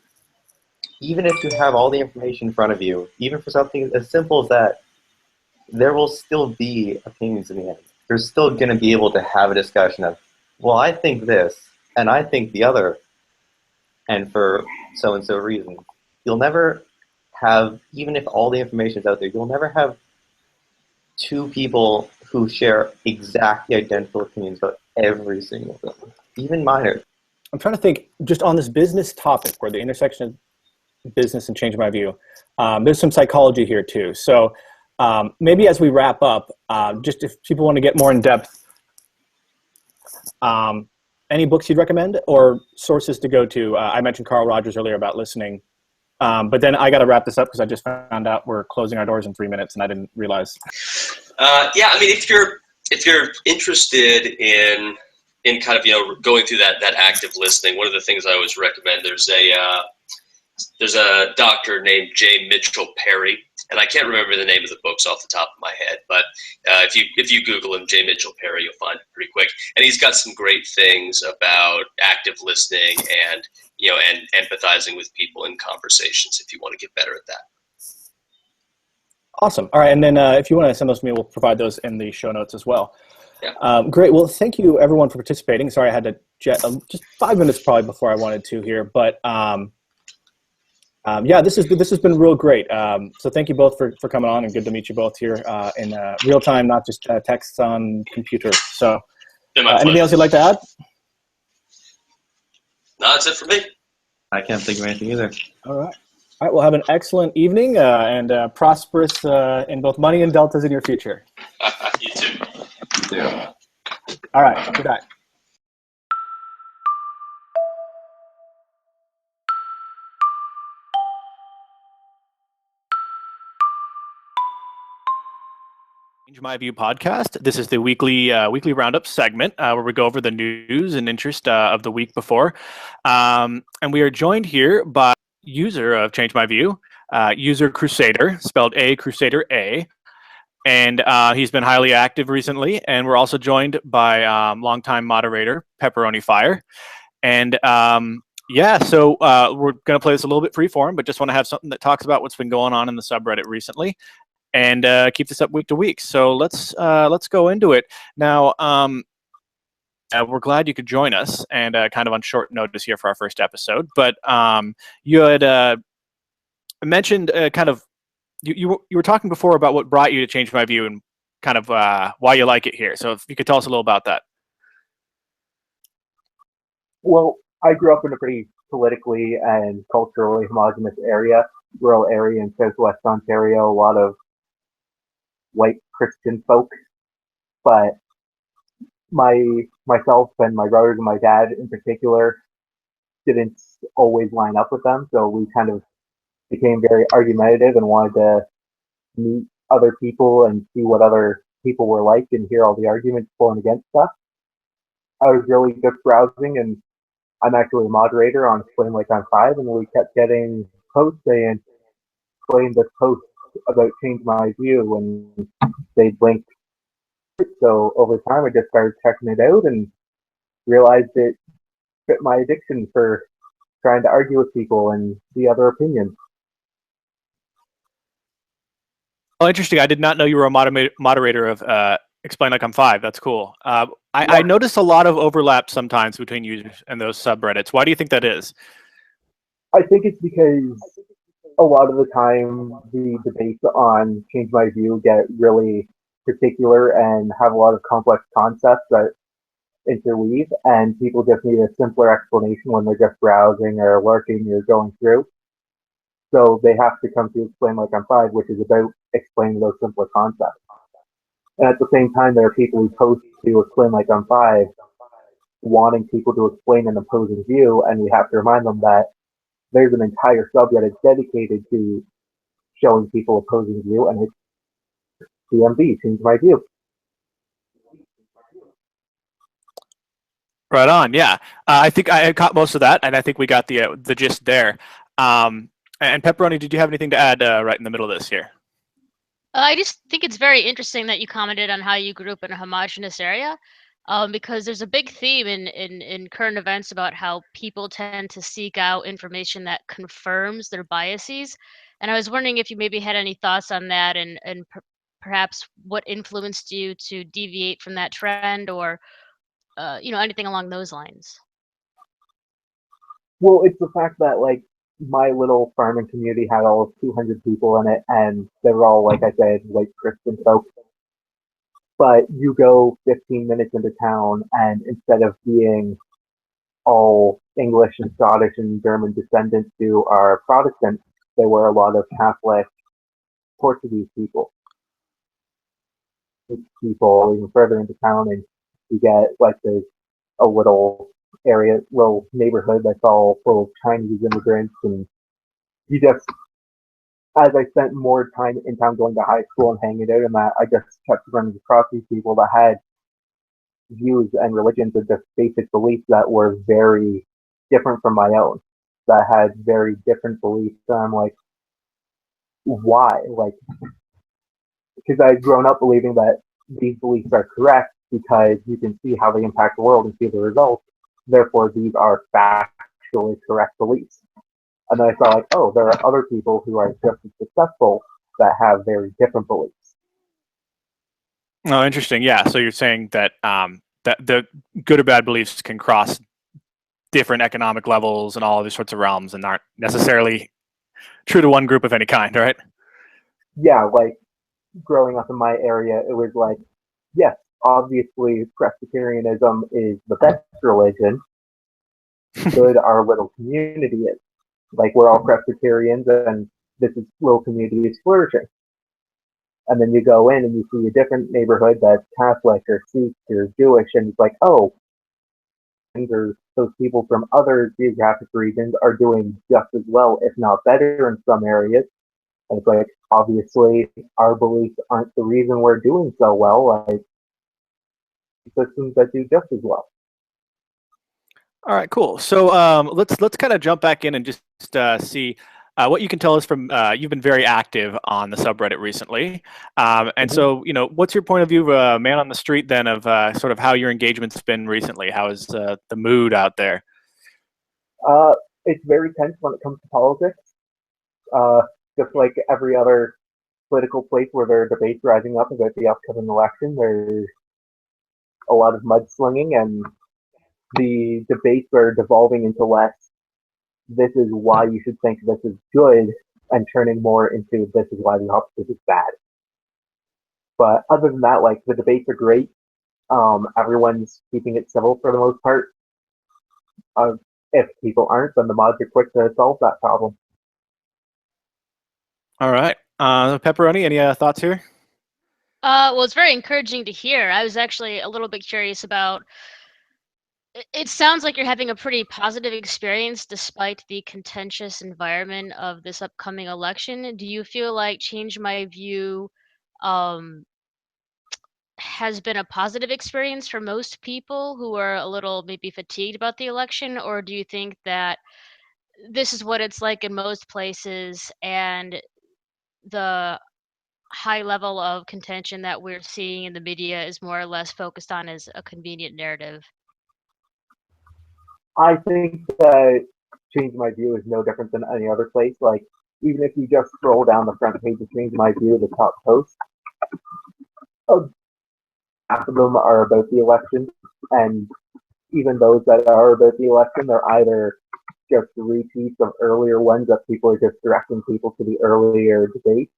Even if you have all the information in front of you, even for something as simple as that, there will still be opinions in the end. You're still going to be able to have a discussion of, well, I think this, and I think the other, and for so-and-so reason. You'll never have, even if all the information is out there, you'll never have two people who share exactly identical opinions about every single thing, even minor. I'm trying to think, just on this business topic, where the intersection of business and change my view, there's some psychology here too. So maybe as we wrap up, just if people want to get more in depth, any books you'd recommend or sources to go to? I mentioned Carl Rogers earlier about listening, but then I got to wrap this up because I just found out we're closing our doors in 3 minutes and I didn't realize. Yeah, I mean, if you're interested in kind of going through that active listening, one of the things I always recommend, there's a doctor named J. Mitchell Perry, and I can't remember the name of the books off the top of my head, but if you Google him, J. Mitchell Perry, you'll find it pretty quick. And he's got some great things about active listening and and empathizing with people in conversations if you want to get better at that. Awesome. All right, and then if you want to send those to me, we'll provide those in the show notes as well. Yeah. Great. Well, thank you everyone for participating. Sorry I had to jet just 5 minutes probably before I wanted to here, but yeah, this has been real great. So thank you both for coming on, and good to meet you both here in real time, not just texts on computer. So anything else you'd like to add? No, that's it for me. I can't think of anything either. All right. All right. Well, have an excellent evening and prosperous in both money and deltas in your future. You too. Yeah. All right. Good night. Change My View podcast. This is the weekly roundup segment where we go over the news and interest of the week before. And we are joined here by user of Change My View, user Crusader, spelled ACrusaderA. And he's been highly active recently. And we're also joined by longtime moderator, PepperoniFire. And yeah, so we're going to play this a little bit freeform, but just want to have something that talks about what's been going on in the subreddit recently. And keep this up week to week. So let's go into it now. We're glad you could join us, and kind of on short notice here for our first episode. But you had mentioned kind of you were talking before about what brought you to Change My View and kind of why you like it here. So if you could tell us a little about that. Well, I grew up in a pretty politically and culturally homogenous rural area in southwest Ontario. A lot of white Christian folk, but myself and my brothers and my dad in particular didn't always line up with them, so we kind of became very argumentative and wanted to meet other people and see what other people were like and hear all the arguments for and against stuff. I was really just browsing, and I'm actually a moderator on Explain Like I'm 5, and we kept getting posts saying, explain this post about Change My View, and they'd link. So over time, I just started checking it out and realized it fit my addiction for trying to argue with people and see other opinions. Oh, interesting. I did not know you were a moderator of Explain Like I'm 5. That's cool. I noticed a lot of overlap sometimes between users and those subreddits. Why do you think that is? I think it's because a lot of the time the debates on Change My View get really particular and have a lot of complex concepts that interweave, and people just need a simpler explanation when they're just browsing or lurking or going through. So they have to come to Explain Like I'm Five, which is about explaining those simpler concepts. And at the same time, there are people who post to Explain Like I'm Five, wanting people to explain an opposing view, and we have to remind them that there's an entire subreddit dedicated to showing people opposing view, and it's DMV, Change My View. Right on. Yeah, I think I caught most of that, and I think we got the gist there. And Pepperoni, did you have anything to add right in the middle of this here? I just think it's very interesting that you commented on how you grew up in a homogenous area, because there's a big theme in current events about how people tend to seek out information that confirms their biases. And I was wondering if you maybe had any thoughts on that, and perhaps what influenced you to deviate from that trend, or anything along those lines. Well, it's the fact that like my little farming community had all of 200 people in it, and they were all, like I said, white Christian folk. But you go 15 minutes into town, and instead of being all English and Scottish and German descendants who are Protestant, there were a lot of Catholic Portuguese people. People even further into town, and you get like there's a little area, little neighborhood that's all full of Chinese immigrants, and you just, as I spent more time in town going to high school and hanging out and that, I just kept running across these people that had views and religions and just basic beliefs that were very different from my own, that had very different beliefs. And I'm like, why? Like, because I've grown up believing that these beliefs are correct because you can see how they impact the world and see the results. Therefore, these are factually correct beliefs. And then I saw like, oh, there are other people who are just as successful that have very different beliefs. Oh, interesting. Yeah. So you're saying that that the good or bad beliefs can cross different economic levels and all of these sorts of realms, and aren't necessarily true to one group of any kind, right? Yeah, like growing up in my area, it was like, yes, obviously Presbyterianism is the best religion. Good our little community is. Like we're all Presbyterians, and this little community is flourishing. And then you go in and you see a different neighborhood that's Catholic or Sikh or Jewish, and it's like, oh, or those people from other geographic regions are doing just as well, if not better, in some areas. And it's like, obviously, our beliefs aren't the reason we're doing so well. Like systems that do just as well. All right, cool. So let's kind of jump back in and just see what you can tell us from. You've been very active on the subreddit recently, and so what's your point of view, of a man on the street, then, of sort of how your engagement's been recently? How is the mood out there? It's very tense when it comes to politics. Just like every other political place where there are debates rising up about the upcoming election, there's a lot of mudslinging, and the debates are devolving into less, this is why you should think this is good, and turning more into this is why the opposite is bad. But other than that, like the debates are great. Everyone's keeping it civil for the most part. If people aren't, then the mods are quick to solve that problem. All right, Pepperoni, any thoughts here? Well, it's very encouraging to hear. I was actually a little bit curious about. It sounds like you're having a pretty positive experience despite the contentious environment of this upcoming election. Do you feel like Change My View has been a positive experience for most people who are a little maybe fatigued about the election, or do you think that this is what it's like in most places, and the high level of contention that we're seeing in the media is more or less focused on as a convenient narrative? I think that Change My View is no different than any other place. Like, even if you just scroll down the front page of Change My View, the top posts, half of them are about the election, and even those that are about the election, they're either just repeats of earlier ones that people are just directing people to the earlier debates.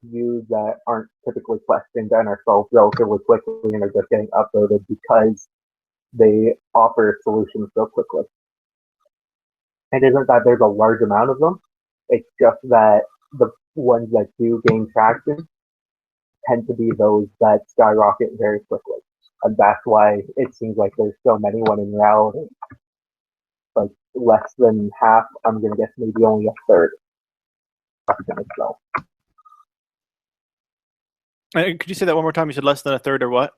views that aren't typically questioned and are solved relatively quickly and are just getting uploaded because they offer solutions so quickly. It isn't that there's a large amount of them, it's just that the ones that do gain traction tend to be those that skyrocket very quickly. And that's why it seems like there's so many, when in reality, like less than half, I'm going to guess maybe only a third, represent itself. Could you say that one more time? You said less than a third or what?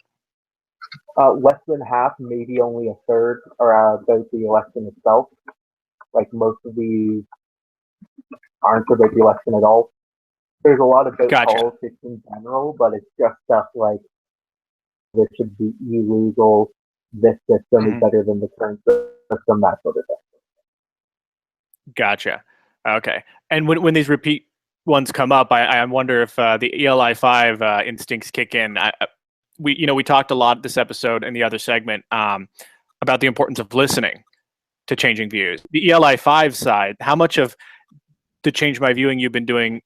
Less than half, maybe only a third, are about the election itself. Like most of these aren't about the election at all. There's a lot about politics in general, but it's just stuff like this should be illegal, this system is better than the current system, that sort of thing. Gotcha. Okay. And when these repeat ones come up, I wonder if the ELI5 instincts kick in. We talked a lot this episode and the other segment about the importance of listening to changing views. The ELI5 side, how much of the change my viewing you've been doing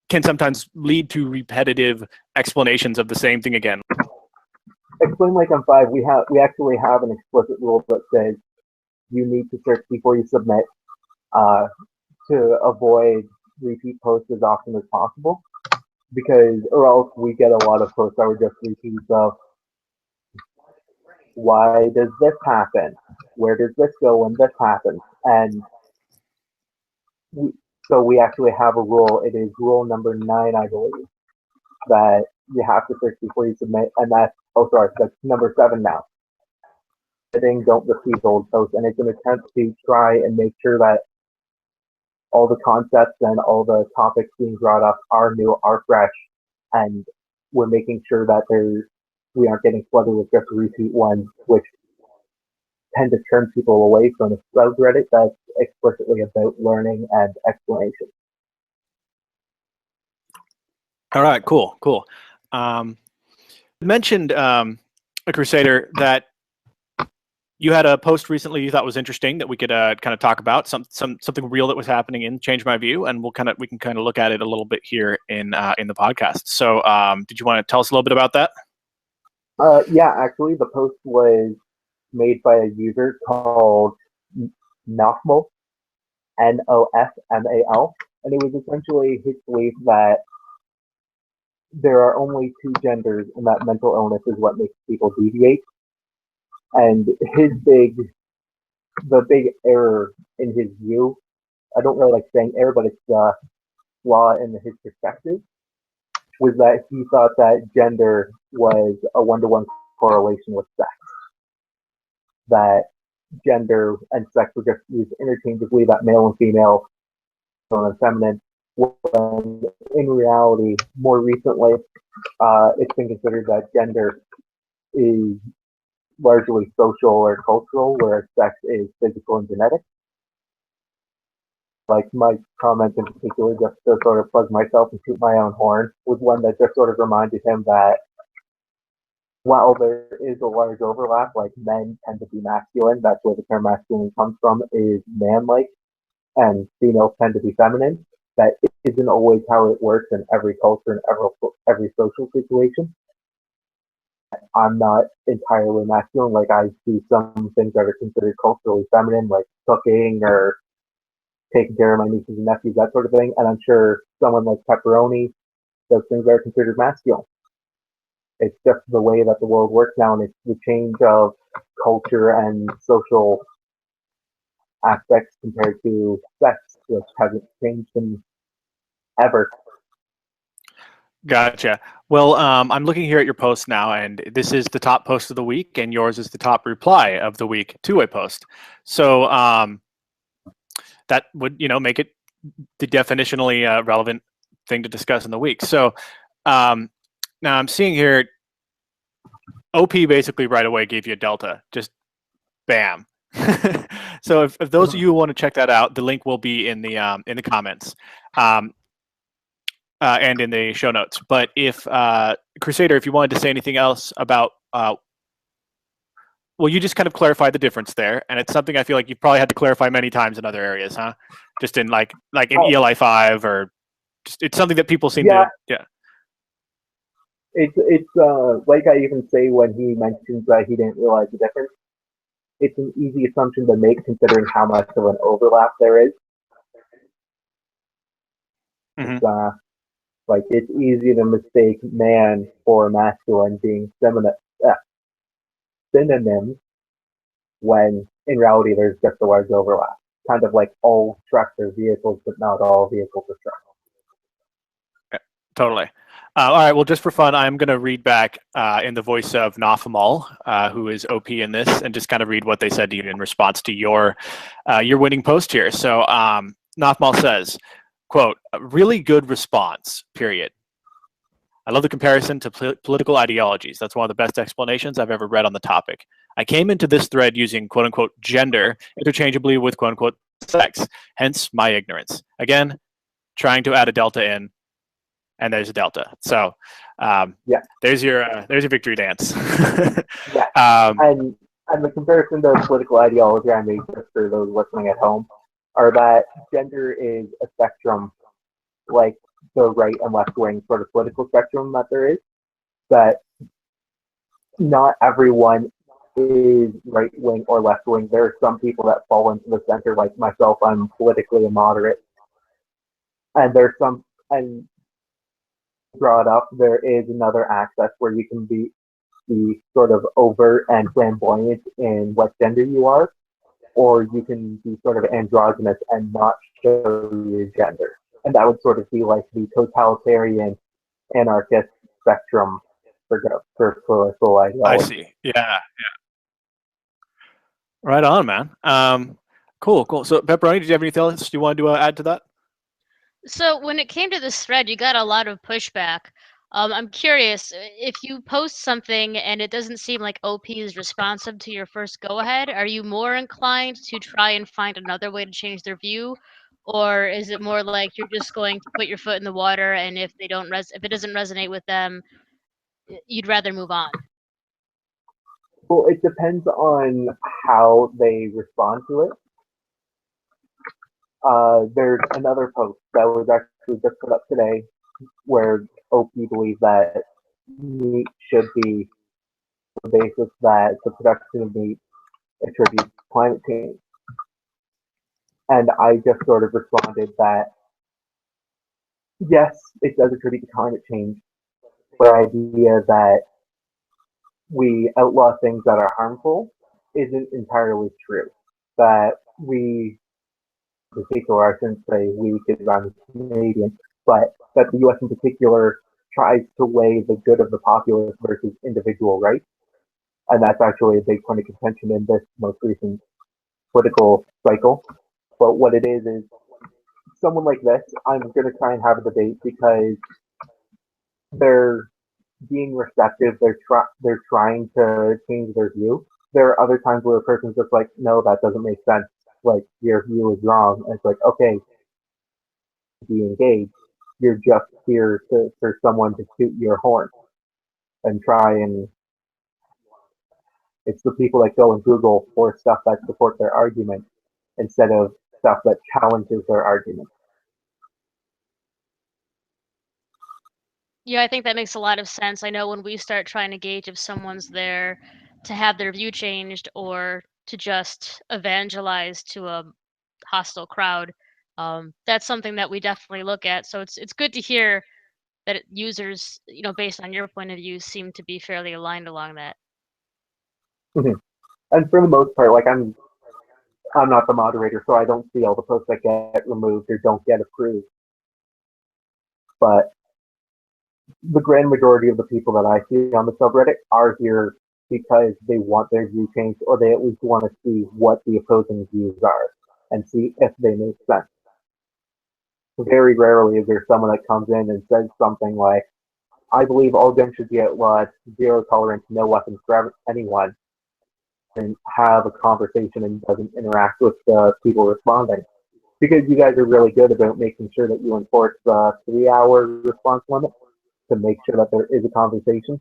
can sometimes lead to repetitive explanations of the same thing again? Explain like on 5, we actually have an explicit rule that says you need to search before you submit to avoid repeat posts as often as possible, because or else we get a lot of posts that were just repeats of why does this happen? Where does this go when this happens? And so we actually have a rule. It is rule number 9, I believe, that you have to search before you submit, and that's number 7 now. Don't repeat old posts, and it's an attempt to try and make sure that all the concepts and all the topics being brought up are new, are fresh, and we're making sure that we aren't getting flooded with just repeat ones, which tend to turn people away from a subreddit that's explicitly about learning and explanation. All right, cool. You mentioned, a Crusader, that you had a post recently you thought was interesting that we could kind of talk about, something real that was happening in Change My View, and we can kind of look at it a little bit here in the podcast. So, did you want to tell us a little bit about that? Yeah, actually, the post was made by a user called Nofmal, Nofmal, and it was essentially his belief that there are only 2 genders and that mental illness is what makes people deviate. And the big error in his view, I don't really like saying error, but it's the flaw in his perspective, was that he thought that gender was a 1-to-1 correlation with sex. That gender and sex were just used interchangeably, that male and female, masculine and feminine, when in reality, more recently, it's been considered that gender is largely social or cultural, whereas sex is physical and genetic. Like my comment in particular, just to sort of plug myself and toot my own horn, was one that just sort of reminded him that while there is a large overlap, like men tend to be masculine, that's where the term masculine comes from, is man-like, and females tend to be feminine. That isn't always how it works in every culture and every social situation. I'm not entirely masculine. Like, I do some things that are considered culturally feminine, like cooking or taking care of my nieces and nephews, that sort of thing. And I'm sure someone like Pepperoni, those things are considered masculine. It's just the way that the world works now, and it's the change of culture and social aspects compared to sex, which hasn't changed in ever. Gotcha. Well, I'm looking here at your post now, and this is the top post of the week, and yours is the top reply of the week to a post. So that would, make it the definitionally relevant thing to discuss in the week. So now I'm seeing here, OP basically right away gave you a delta, just bam. So if those of you want to check that out, the link will be in the comments. And in the show notes. But if Crusader, if you wanted to say anything else about, well, you just kind of clarified the difference there, and it's something I feel like you've probably had to clarify many times in other areas, huh? Just in like in ELI5 or Just, it's something that people seem Yeah. to, yeah. It's like I even say when he mentions that he didn't realize the difference. It's an easy assumption to make considering how much of an overlap there is. Mhm. It's like it's easy to mistake man for masculine being synonyms when in reality there's just a large overlap. Kind of like all trucks are vehicles, but not all vehicles are trucks. Totally. All right. Well, just for fun, I'm going to read back in the voice of Nafamal, who is OP in this, and just kind of read what they said to you in response to your winning post here. So Nafamal says, quote, "Really good response, period. I love the comparison to political ideologies. That's one of the best explanations I've ever read on the topic. I came into this thread using quote unquote gender interchangeably with quote unquote sex, hence my ignorance. Again, trying to add a delta in, and there's a delta. So Yeah. there's your victory dance." Yeah. And the comparison to political ideology I made just for those listening at home are that gender is a spectrum like the right and left wing sort of political spectrum that there is. That not everyone is right wing or left wing. There are some people that fall into the center, like myself. I'm politically a moderate, and there's some and brought up. There is another access where you can be sort of overt and flamboyant in what gender you are, or you can be sort of androgynous and not show your gender. And that would sort of be like the totalitarian anarchist spectrum for political ideology. I see. Yeah. Right on, man. Cool. So, Pepperoni, did you have anything else you wanted to add to that? So when it came to this thread, you got a lot of pushback. I'm curious if you post something and it doesn't seem like OP is responsive to your first go ahead. Are you more inclined to try and find another way to change their view, or is it more like you're just going to put your foot in the water, and if they don't if it doesn't resonate with them, you'd rather move on? Well, it depends on how they respond to it. There's another post that was actually just put up today where OP believes that meat should be the basis that the production of meat attributes to climate change. And I just sort of responded that yes, it does attribute to climate change, but the idea that we outlaw things that are harmful isn't entirely true. That we, in particular, I shouldn't say we because I'm Canadian, but that the US in particular tries to weigh the good of the populace versus individual rights. And that's actually a big point of contention in this most recent political cycle. But what it is someone like this, I'm going to try and have a debate because they're being receptive. They're trying to change their view. There are other times where a person's just like, no, that doesn't make sense. Like your view is wrong. And it's like, okay, be engaged. You're just here for someone to toot your horn and try and. It's the people that go and Google for stuff that support their argument instead of stuff that challenges their argument. Yeah, I think that makes a lot of sense. I know when we start trying to gauge if someone's there to have their view changed or to just evangelize to a hostile crowd, that's something that we definitely look at. So it's good to hear that users, based on your point of view, seem to be fairly aligned along that. Mm-hmm. And for the most part, like I'm not the moderator, so I don't see all the posts that get removed or don't get approved. But the grand majority of the people that I see on the subreddit are here because they want their view changed, or they at least want to see what the opposing views are and see if they make sense. Very rarely is there someone that comes in and says something like, I believe all guns should be outlawed, zero tolerance, no weapons for anyone, and have a conversation and doesn't interact with the people responding. Because you guys are really good about making sure that you enforce the 3-hour response limit to make sure that there is a conversation.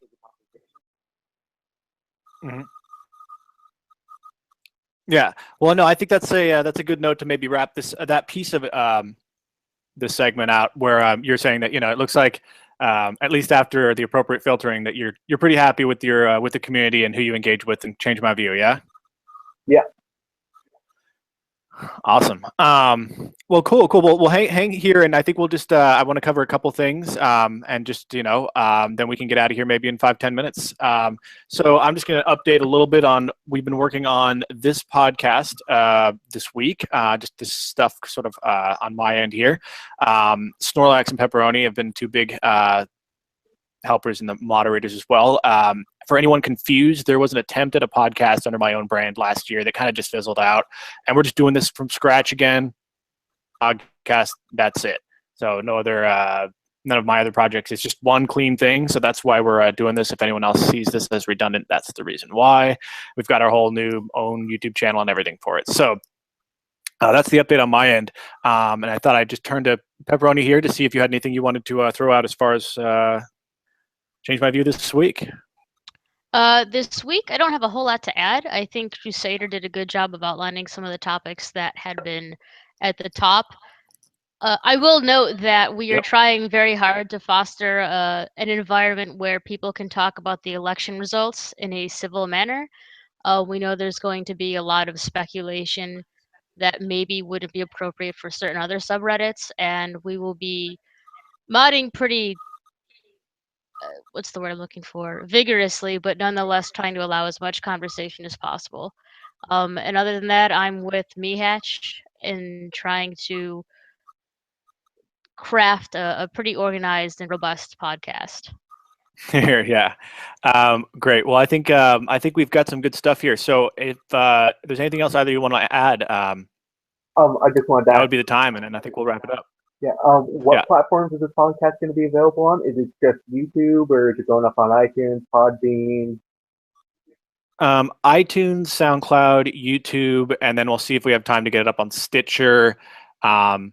Mm-hmm. Yeah. Well, no, I think that's a good note to maybe wrap this that piece of this segment out where you're saying that it looks like at least after the appropriate filtering that you're pretty happy with your with the community and who you engage with and Change My View. Yeah. Yeah. Awesome. Well, cool. We'll hang here, and I think we'll just I want to cover a couple things, and just then we can get out of here maybe in 5-10 minutes. So I'm just going to update a little bit on we've been working on this podcast this week. Just this stuff sort of on my end here. Snorlax and Pepperoni have been two big helpers and the moderators as well. For anyone confused, there was an attempt at a podcast under my own brand last year that kind of just fizzled out, and we're just doing this from scratch again. Podcast, that's it. So no other, none of my other projects. It's just one clean thing. So that's why we're doing this. If anyone else sees this as redundant, that's the reason why. We've got our whole new own YouTube channel and everything for it. So that's the update on my end. And I thought I'd just turn to Pepperoni here to see if you had anything you wanted to throw out as far as Change My View this week. This week, I don't have a whole lot to add. I think Crusader did a good job of outlining some of the topics that had been at the top. I will note that we are trying very hard to foster an environment where people can talk about the election results in a civil manner. We know there's going to be a lot of speculation that maybe wouldn't be appropriate for certain other subreddits, and we will be modding pretty what's the word I'm looking for? Vigorously, but nonetheless trying to allow as much conversation as possible. And other than that, I'm with Mehatch in trying to craft a pretty organized and robust podcast. Here, yeah, great. Well, I think we've got some good stuff here. So if there's anything else either you want to add, I just wanted to that add, would be the time, and then I think we'll wrap it up. yeah. What platforms is this podcast going to be available on? Is it just YouTube, or is it going up on iTunes, Podbean? iTunes, SoundCloud, YouTube, and then we'll see if we have time to get it up on Stitcher. And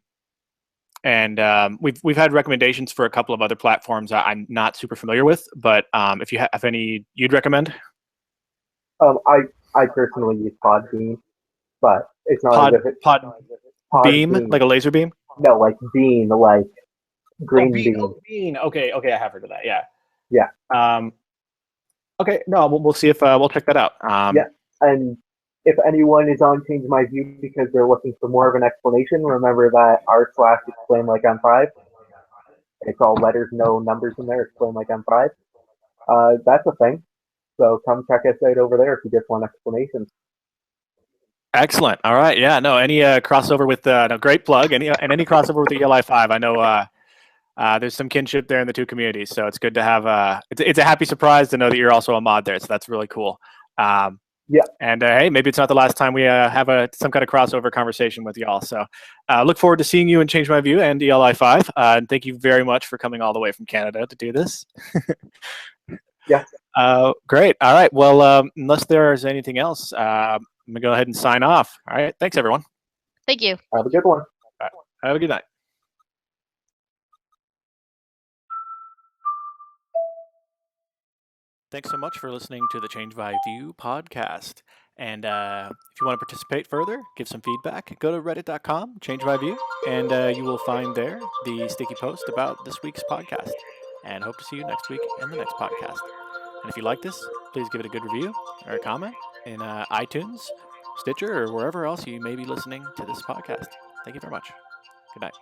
we've had recommendations for a couple of other platforms I'm not super familiar with, but if you have any you'd recommend. I personally use Podbean, but it's not Podbeam, like a laser beam. No, like bean, like green bean. Oh, bean. Okay, I have heard of that. Yeah. Yeah. Okay. No, we'll see if we'll check that out. Yeah, and if anyone is on Change My View because they're looking for more of an explanation, remember that r/explain like I'm 5. It's all letters, no numbers in there. Explain like I'm 5. That's a thing. So come check us out over there if you just want explanations. Excellent. All right. Yeah. No. Any crossover with no, great plug. Any crossover with the ELI5. I know there's some kinship there in the two communities, so it's good to have. It's a happy surprise to know that you're also a mod there. So that's really cool. Yeah. And hey, maybe it's not the last time we have some kind of crossover conversation with y'all. So look forward to seeing you in Change My View and ELI5. And thank you very much for coming all the way from Canada to do this. Yeah. Great. All right. Well, unless there's anything else, I'm going to go ahead and sign off. All right. Thanks, everyone. Thank you. Have a good one. All right. Have a good night. Thanks so much for listening to the Change My View podcast. And if you want to participate further, give some feedback, go to reddit.com, change my view, and you will find there the sticky post about this week's podcast. And hope to see you next week in the next podcast. And if you like this, please give it a good review or a comment in iTunes, Stitcher, or wherever else you may be listening to this podcast. Thank you very much. Good night.